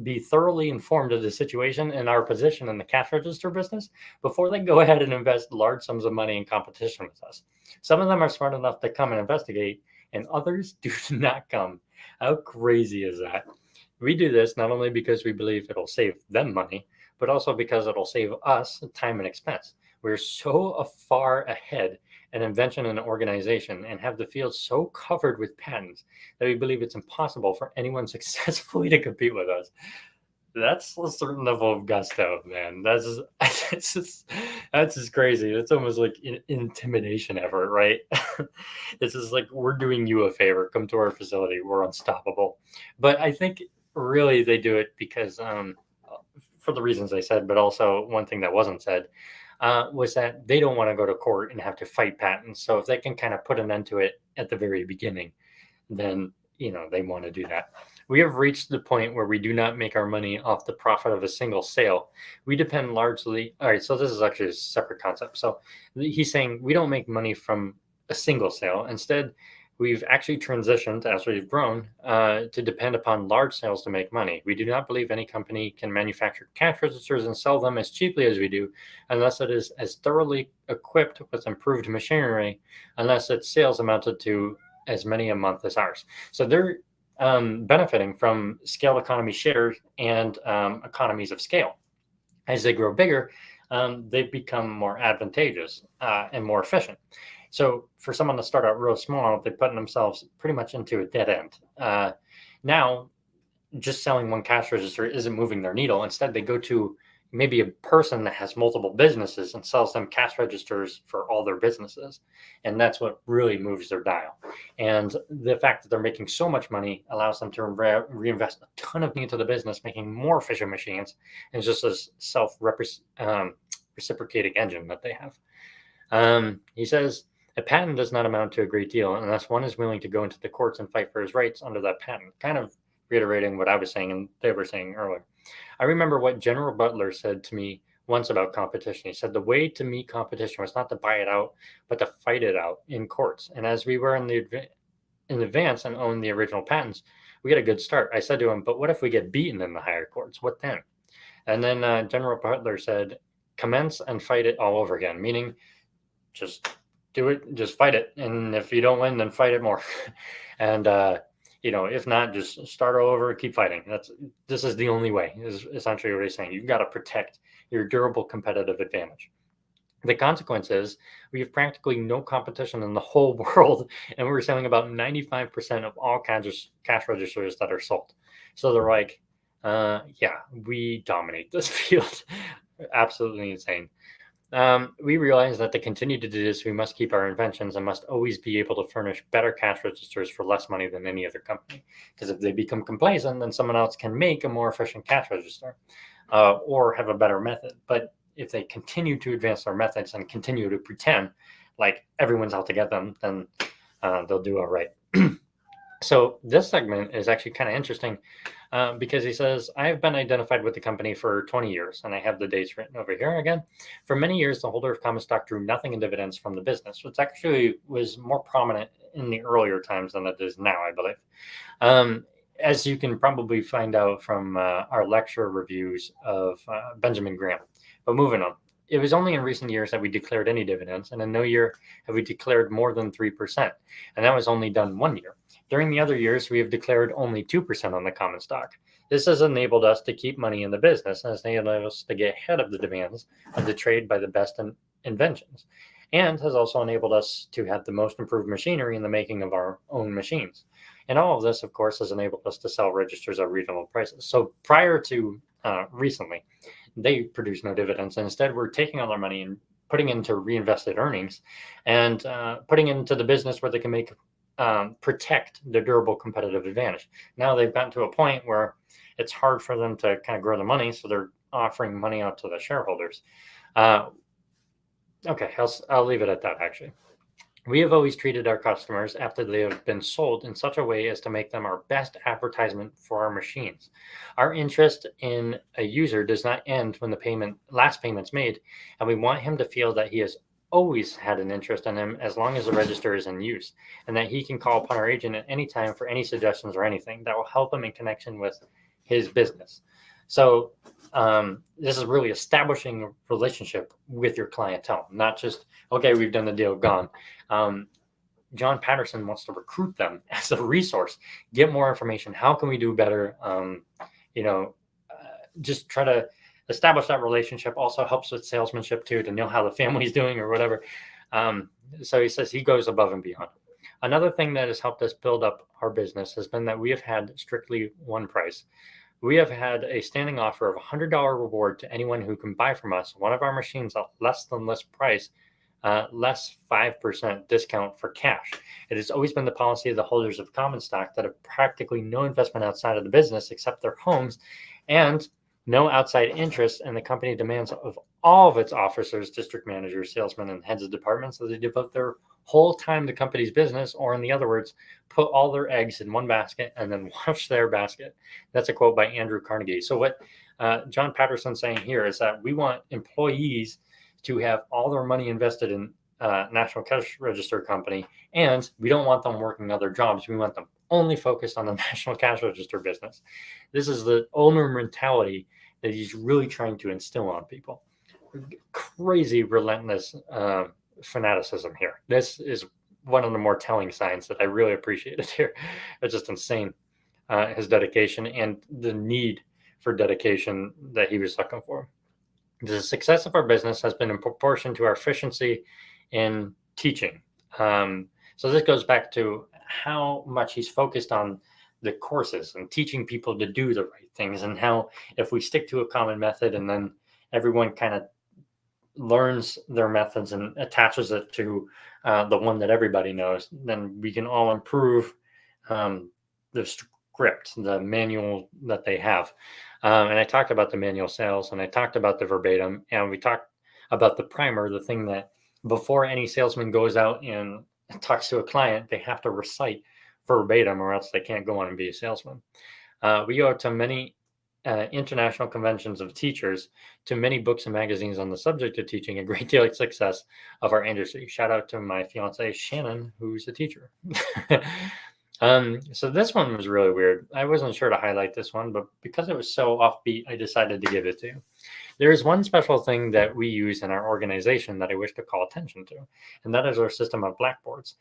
be thoroughly informed of the situation and our position in the cash register business before they go ahead and invest large sums of money in competition with us. Some of them are smart enough to come and investigate, and others do not come. How crazy is that? We do this not only because we believe it'll save them money, but also because it'll save us time and expense. We're so far ahead in invention and organization and have the field so covered with patents that we believe it's impossible for anyone successfully to compete with us. That's a certain level of gusto, man. That's just crazy. It's almost like an intimidation effort, right? It's just like, we're doing you a favor. Come to our facility. We're unstoppable. But I think really they do it because for the reasons I said, but also one thing that wasn't said, was that they don't want to go to court and have to fight patents. So if they can kind of put an end to it at the very beginning, then they want to do that. We have reached the point where we do not make our money off the profit of a single sale. We depend largely. All right, so this is actually a separate concept. So he's saying we don't make money from a single sale. Instead, we've actually transitioned, as we've grown, to depend upon large sales to make money. We do not believe any company can manufacture cash registers and sell them as cheaply as we do, unless it is as thoroughly equipped with improved machinery, unless its sales amounted to as many a month as ours. So they're benefiting from scale economy shares and economies of scale. As they grow bigger, they become more advantageous and more efficient. So for someone to start out real small, they're putting themselves pretty much into a dead end. Now, just selling one cash register isn't moving their needle. Instead, they go to maybe a person that has multiple businesses and sells them cash registers for all their businesses. And that's what really moves their dial. And the fact that they're making so much money allows them to reinvest a ton of money into the business, making more efficient machines. And it's just a self-reciprocating engine that they have. He says, a patent does not amount to a great deal unless one is willing to go into the courts and fight for his rights under that patent. Kind of reiterating what I was saying and they were saying earlier. I remember what General Butler said to me once about competition. He said the way to meet competition was not to buy it out, but to fight it out in courts. And as we were in advance and owned the original patents, we got a good start. I said to him, but what if we get beaten in the higher courts? What then? And then General Butler said, commence and fight it all over again, meaning just do it, just fight it. And if you don't win, then fight it more. And, if not, just start over, keep fighting. This is the only way, is essentially what he's saying. You've got to protect your durable competitive advantage. The consequence is we have practically no competition in the whole world, and we're selling about 95% of all cash registers that are sold. So they're like, we dominate this field. Absolutely insane. We realize that to continue to do this, we must keep our inventions and must always be able to furnish better cash registers for less money than any other company. Because if they become complacent, then someone else can make a more efficient cash register or have a better method. But if they continue to advance their methods and continue to pretend like everyone's out to get them, then they'll do all right. So this segment is actually kind of interesting because he says, I have been identified with the company for 20 years, and I have the dates written over here again. For many years, the holder of common stock drew nothing in dividends from the business, which actually was more prominent in the earlier times than it is now, I believe. As you can probably find out from our lecture reviews of Benjamin Graham. But moving on. It was only in recent years that we declared any dividends, and in no year have we declared more than 3%. And that was only done 1 year. During the other years, we have declared only 2% on the common stock. This has enabled us to keep money in the business and has enabled us to get ahead of the demands of the trade by the best inventions, and has also enabled us to have the most improved machinery in the making of our own machines. And all of this, of course, has enabled us to sell registers at reasonable prices. So prior to recently, they produce no dividends. And instead, we're taking all our money and putting into reinvested earnings and putting into the business where they can protect their durable competitive advantage. Now they've gotten to a point where it's hard for them to kind of grow the money, so they're offering money out to the shareholders. Okay, I'll leave it at that, actually. We have always treated our customers after they have been sold in such a way as to make them our best advertisement for our machines. Our interest in a user does not end when the last payment's made, and we want him to feel that he has always had an interest in him as long as the register is in use, and that he can call upon our agent at any time for any suggestions or anything that will help him in connection with his business. So this is really establishing a relationship with your clientele, not just, okay, we've done the deal, gone. John Patterson wants to recruit them as a resource, get more information. How can we do better? Just try to establish that relationship. Also helps with salesmanship too, to know how the family's doing or whatever. So he says he goes above and beyond. Another thing that has helped us build up our business has been that we have had strictly one price. We have had a standing offer of $100 reward to anyone who can buy from us one of our machines at less than list price, less 5% discount for cash. It has always been the policy of the holders of common stock that have practically no investment outside of the business except their homes, and no outside interest, and the company demands of all of its officers, district managers, salesmen, and heads of departments that they devote their whole time the company's business, or in the other words, put all their eggs in one basket and then watch their basket. That's a quote by Andrew Carnegie. So what John Patterson's saying here is that we want employees to have all their money invested in National Cash Register Company, and we don't want them working other jobs. We want them only focused on the National Cash Register business. This is the owner mentality that he's really trying to instill on people. Crazy, relentless fanaticism here. This is one of the more telling signs that I really appreciated here. It's just insane, his dedication and the need for dedication that he was looking for. The success of our business has been in proportion to our efficiency in teaching. So this goes back to how much he's focused on the courses and teaching people to do the right things, and how if we stick to a common method and then everyone kind of learns their methods and attaches it to the one that everybody knows, then we can all improve the script, the manual that they have. And I talked about the manual sales, and I talked about the verbatim, and we talked about the primer, the thing that before any salesman goes out and talks to a client, they have to recite verbatim, or else they can't go on and be a salesman. We go to many international conventions of teachers, to many books and magazines on the subject of teaching, a great deal of success of our industry. Shout out to my fiance Shannon, who's a teacher. So this one was really weird. I wasn't sure to highlight this one, but because it was so offbeat, I decided to give it to you. There is one special thing that we use in our organization that I wish to call attention to, and that is our system of blackboards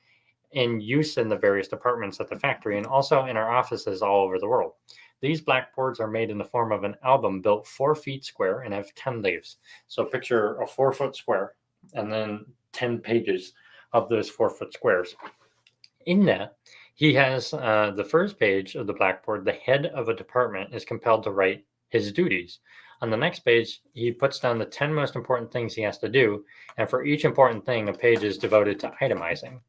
in use in the various departments at the factory, and also in our offices all over the world. These blackboards are made in the form of an album built 4 feet square and have 10 leaves. So picture a 4-foot square and then 10 pages of those 4-foot squares. In that, he has the first page of the blackboard. The head of a department is compelled to write his duties. On the next page, he puts down the 10 most important things he has to do. And for each important thing, a page is devoted to itemizing.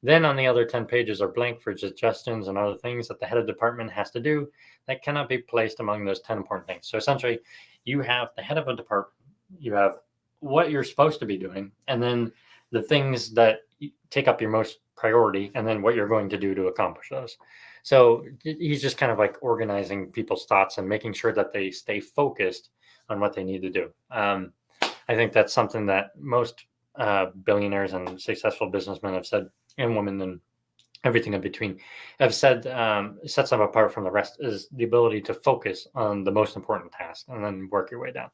Then on the other 10 pages are blank for suggestions and other things that the head of department has to do that cannot be placed among those 10 important things. So essentially, you have the head of a department, you have what you're supposed to be doing, and then the things that take up your most priority, and then what you're going to do to accomplish those. So he's just kind of like organizing people's thoughts and making sure that they stay focused on what they need to do. I think that's something that most billionaires and successful businessmen have said, and women and everything in between have said, sets them apart from the rest, is the ability to focus on the most important task and then work your way down.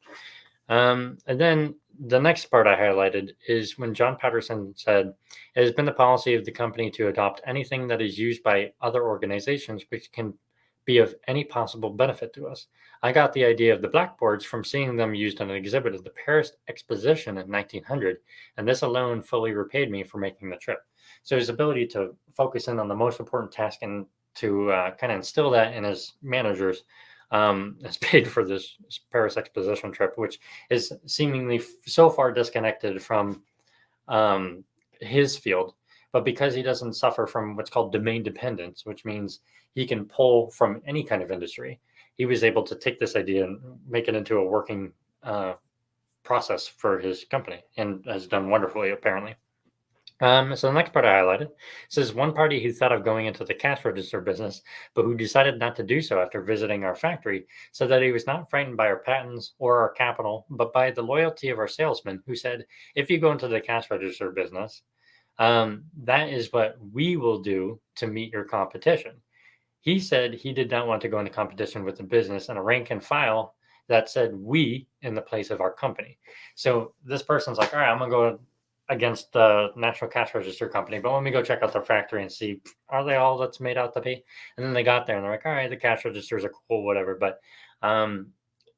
And then the next part I highlighted is when John Patterson said, it has been the policy of the company to adopt anything that is used by other organizations which can be of any possible benefit to us. I got the idea of the blackboards from seeing them used on an exhibit at the Paris Exposition in 1900, and this alone fully repaid me for making the trip. So his ability to focus in on the most important task and to kind of instill that in his managers has paid for this Paris Exposition trip, which is seemingly so far disconnected from his field. But because he doesn't suffer from what's called domain dependence, which means he can pull from any kind of industry, he was able to take this idea and make it into a working process for his company, and has done wonderfully, apparently. So the next part I highlighted says, one party who thought of going into the cash register business, but who decided not to do so after visiting our factory, said that he was not frightened by our patents or our capital, but by the loyalty of our salesmen, who said, if you go into the cash register business, that is what we will do to meet your competition. He said he did not want to go into competition with a business and a rank and file that said we in the place of our company. So this person's like, all right, I'm going to go against the National Cash Register Company, but let me go check out their factory and see, are they all that's made out to be? And then they got there and they're like, all right, the cash registers are cool, whatever. But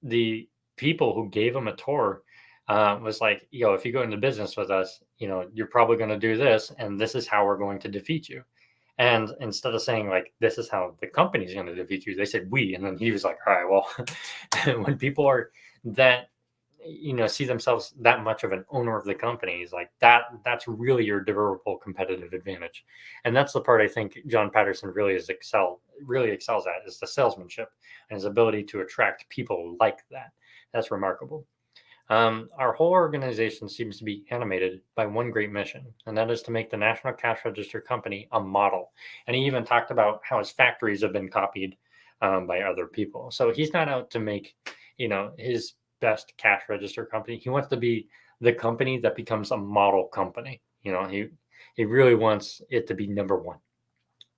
the people who gave them a tour was like, yo, if you go into business with us, you're probably going to do this, and this is how we're going to defeat you. And instead of saying like, this is how the company's going to defeat you, they said we. And then he was like, all right, well, when people are that, see themselves that much of an owner of the company, is like that's really your durable competitive advantage. And that's the part I think John Patterson really excels at, is the salesmanship and his ability to attract people like that. That's remarkable. Our whole organization seems to be animated by one great mission, and that is to make the National Cash Register Company a model. And he even talked about how his factories have been copied by other people. So he's not out to make, his best cash register company. He wants to be the company that becomes a model company. He really wants it to be number one.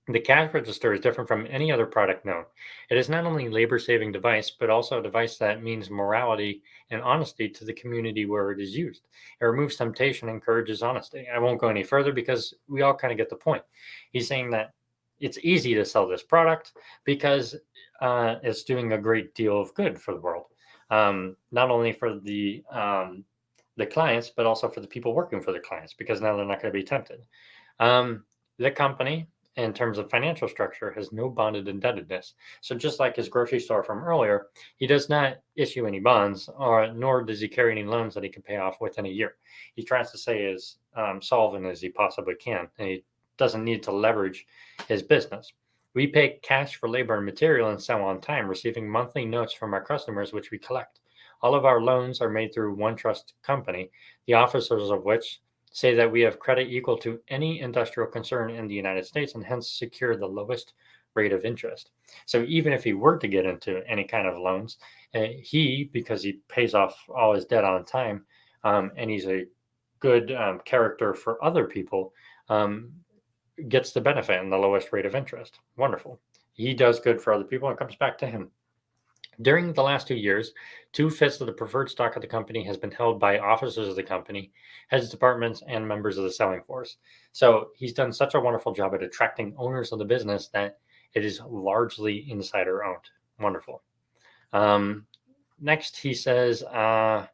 The cash register is different from any other product known. It is not only a labor-saving device, but also a device that means morality and honesty to the community where it is used. It removes temptation and encourages honesty. I won't go any further because we all kind of get the point. He's saying that it's easy to sell this product because it's doing a great deal of good for the world, not only for the clients, but also for the people working for the clients, because now they're not going to be tempted. The company, in terms of financial structure, has no bonded indebtedness. So just like his grocery store from earlier, he does not issue any bonds, nor does he carry any loans that he can pay off within a year. He tries to stay as solvent as he possibly can, and he doesn't need to leverage his business. We pay cash for labor and material and sell on time, receiving monthly notes from our customers, which we collect. All of our loans are made through one trust company, the officers of which say that we have credit equal to any industrial concern in the United States and hence secure the lowest rate of interest. So even if he were to get into any kind of loans, because he pays off all his debt on time, and he's a good character for other people, gets the benefit and the lowest rate of interest. Wonderful. He does good for other people and it comes back to him. During the last 2 years, 2/5 of the preferred stock of the company has been held by officers of the company, heads of departments, and members of the selling force. So he's done such a wonderful job at attracting owners of the business that it is largely insider owned. Wonderful. Next, he says the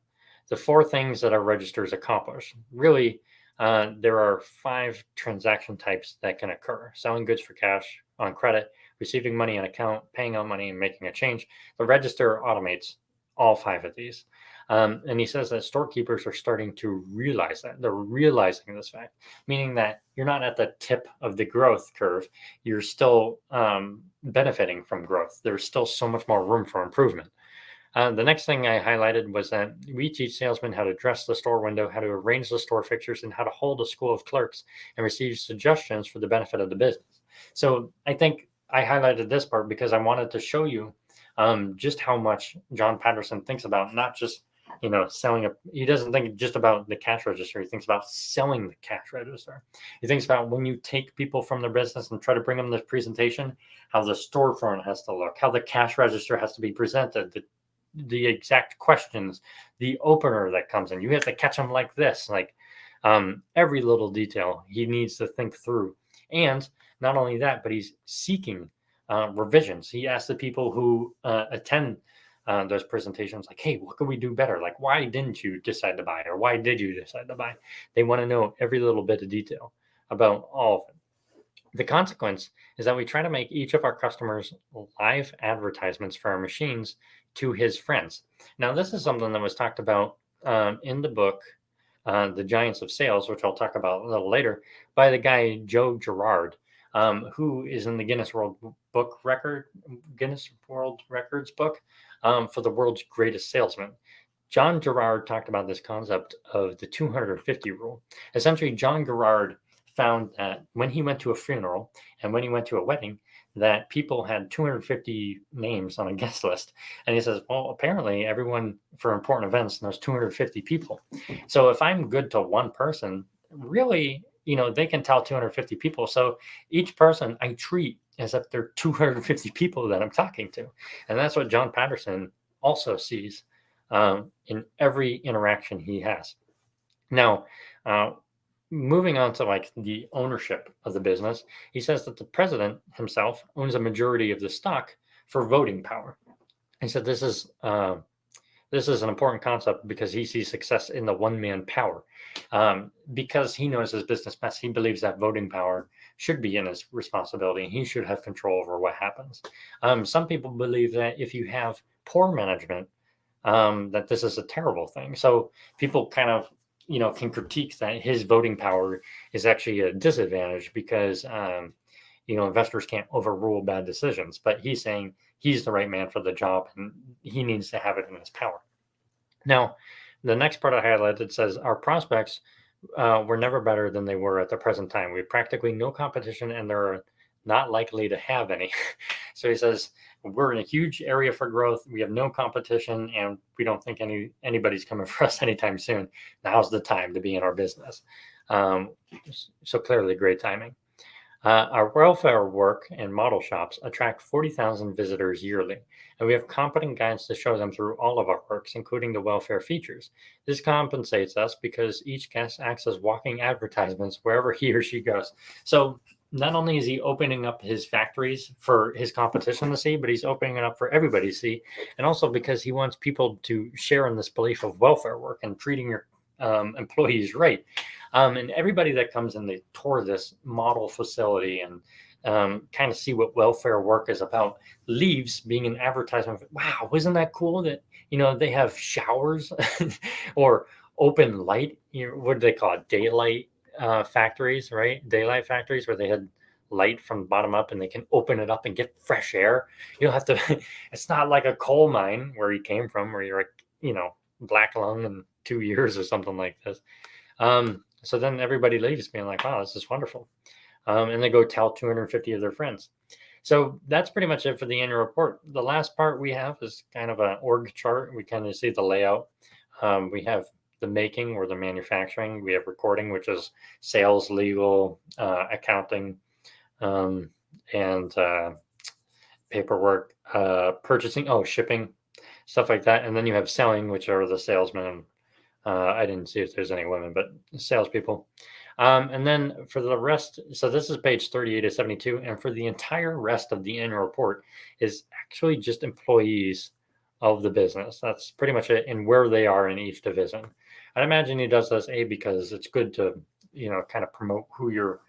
4 things that our registers accomplish. Really, there are 5 transaction types that can occur: selling goods for cash, on credit, receiving money on account, paying out money, and making a change. The register automates all 5 of these. And he says that storekeepers are starting to realize that. They're realizing this fact, meaning that you're not at the tip of the growth curve. You're still benefiting from growth. There's still so much more room for improvement. The next thing I highlighted was that we teach salesmen how to dress the store window, how to arrange the store fixtures, and how to hold a school of clerks and receive suggestions for the benefit of the business. So I think I highlighted this part because I wanted to show you just how much John Patterson thinks about not just selling he doesn't think just about the cash register. He thinks about selling the cash register. He thinks about when you take people from their business and try to bring them this presentation, how the storefront has to look, how the cash register has to be presented, the exact questions, the opener that comes in. You have to catch them like this, like every little detail he needs to think through. And not only that, but he's seeking revisions. He asks the people who attend those presentations, like, hey, what could we do better? Like, why didn't you decide to buy? Or why did you decide to buy? They want to know every little bit of detail about all of it. The consequence is that we try to make each of our customers live advertisements for our machines to his friends. Now, this is something that was talked about in the book, The Giants of Sales, which I'll talk about a little later, by the guy Joe Girard, who is in the Guinness World Records book for the world's greatest salesman. John Girard talked about this concept of the 250 rule. Essentially, John Girard found that when he went to a funeral and when he went to a wedding, that people had 250 names on a guest list. And he says, well, apparently everyone for important events knows 250 people. So if I'm good to one person, really, they can tell 250 people. So each person I treat as if they're 250 people that I'm talking to. And that's what John Patterson also sees in every interaction he has. Now, moving on to like the ownership of the business, he says that the president himself owns a majority of the stock for voting power. He said this is an important concept because he sees success in the one-man power. Because he knows his business best, he believes that voting power should be in his responsibility and he should have control over what happens. Some people believe that if you have poor management, that this is a terrible thing. So people kind of can critique that his voting power is actually a disadvantage because, investors can't overrule bad decisions. But he's saying he's the right man for the job and he needs to have it in his power. Now, the next part I highlighted says our prospects were never better than they were at the present time. We have practically no competition, and they're not likely to have any. So he says we're in a huge area for growth. We have no competition, and we don't think anybody's coming for us anytime soon. Now's the time to be in our business. So clearly, great timing. Our welfare work and model shops attract 40,000 visitors yearly, and we have competent guides to show them through all of our works, including the welfare features. This compensates us because each guest acts as walking advertisements wherever he or she goes. So not only is he opening up his factories for his competition to see, but he's opening it up for everybody to see, and also because he wants people to share in this belief of welfare work and treating your employees right. And everybody that comes in, they tour this model facility and kind of see what welfare work is about, leaves being an advertisement. Wow, isn't that cool that, they have showers or open light, what do they call it? Daylight factories, right? Daylight factories where they had light from the bottom up and they can open it up and get fresh air. You don't have to, it's not like a coal mine where you came from, where you're like, black lung in 2 years or something like this. So then everybody leaves being like, wow, this is wonderful. And they go tell 250 of their friends. So that's pretty much it for the annual report. The last part we have is kind of an org chart. We kind of see the layout. We have the making or the manufacturing. We have recording, which is sales, legal, accounting, and paperwork, purchasing, shipping, stuff like that. And then you have selling, which are the salesmen. I didn't see if there's any women, but salespeople. And then for the rest, so this is page 38 to 72. And for the entire rest of the annual report is actually just employees of the business. That's pretty much it, and where they are in each division. I'd imagine he does this, because it's good to, kind of promote who your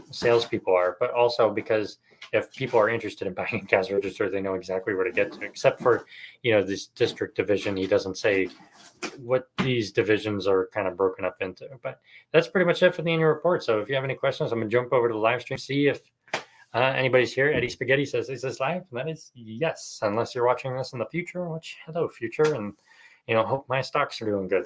salespeople are, but also because if people are interested in buying a cash register, they know exactly where to get to, except for, this district division. He doesn't say what these divisions are kind of broken up into, but that's pretty much it for the annual report. So if you have any questions, I'm gonna jump over to the live stream, see if anybody's here. Eddie Spaghetti says, is this live? And that is yes, unless you're watching this in the future, which hello future, and hope my stocks are doing good.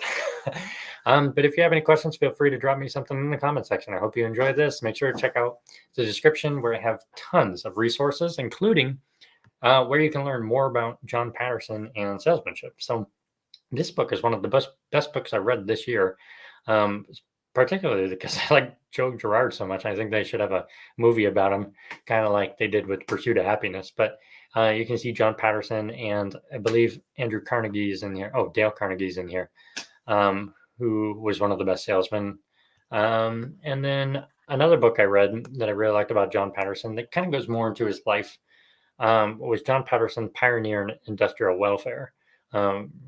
But if you have any questions, feel free to drop me something in the comment section. I hope you enjoyed this. Make sure to check out the description where I have tons of resources, including where you can learn more about John Patterson and salesmanship. So this book is one of the best books I read this year, particularly because I like Joe Girard so much. I think they should have a movie about him, kind of like they did with Pursuit of Happiness. But you can see John Patterson, and I believe Andrew Carnegie is in here. Oh, Dale Carnegie's in here, who was one of the best salesmen. And then another book I read that I really liked about John Patterson that kind of goes more into his life was John Patterson, Pioneer in Industrial Welfare.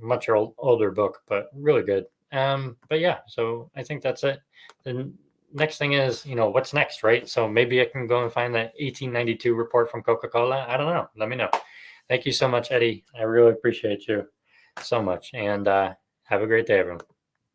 Much older book, but really good. But yeah, so I think that's it. The next thing is, what's next, right? So maybe I can go and find that 1892 report from Coca-Cola. I don't know. Let me know. Thank you so much, Eddie. I really appreciate you so much. And have a great day, everyone.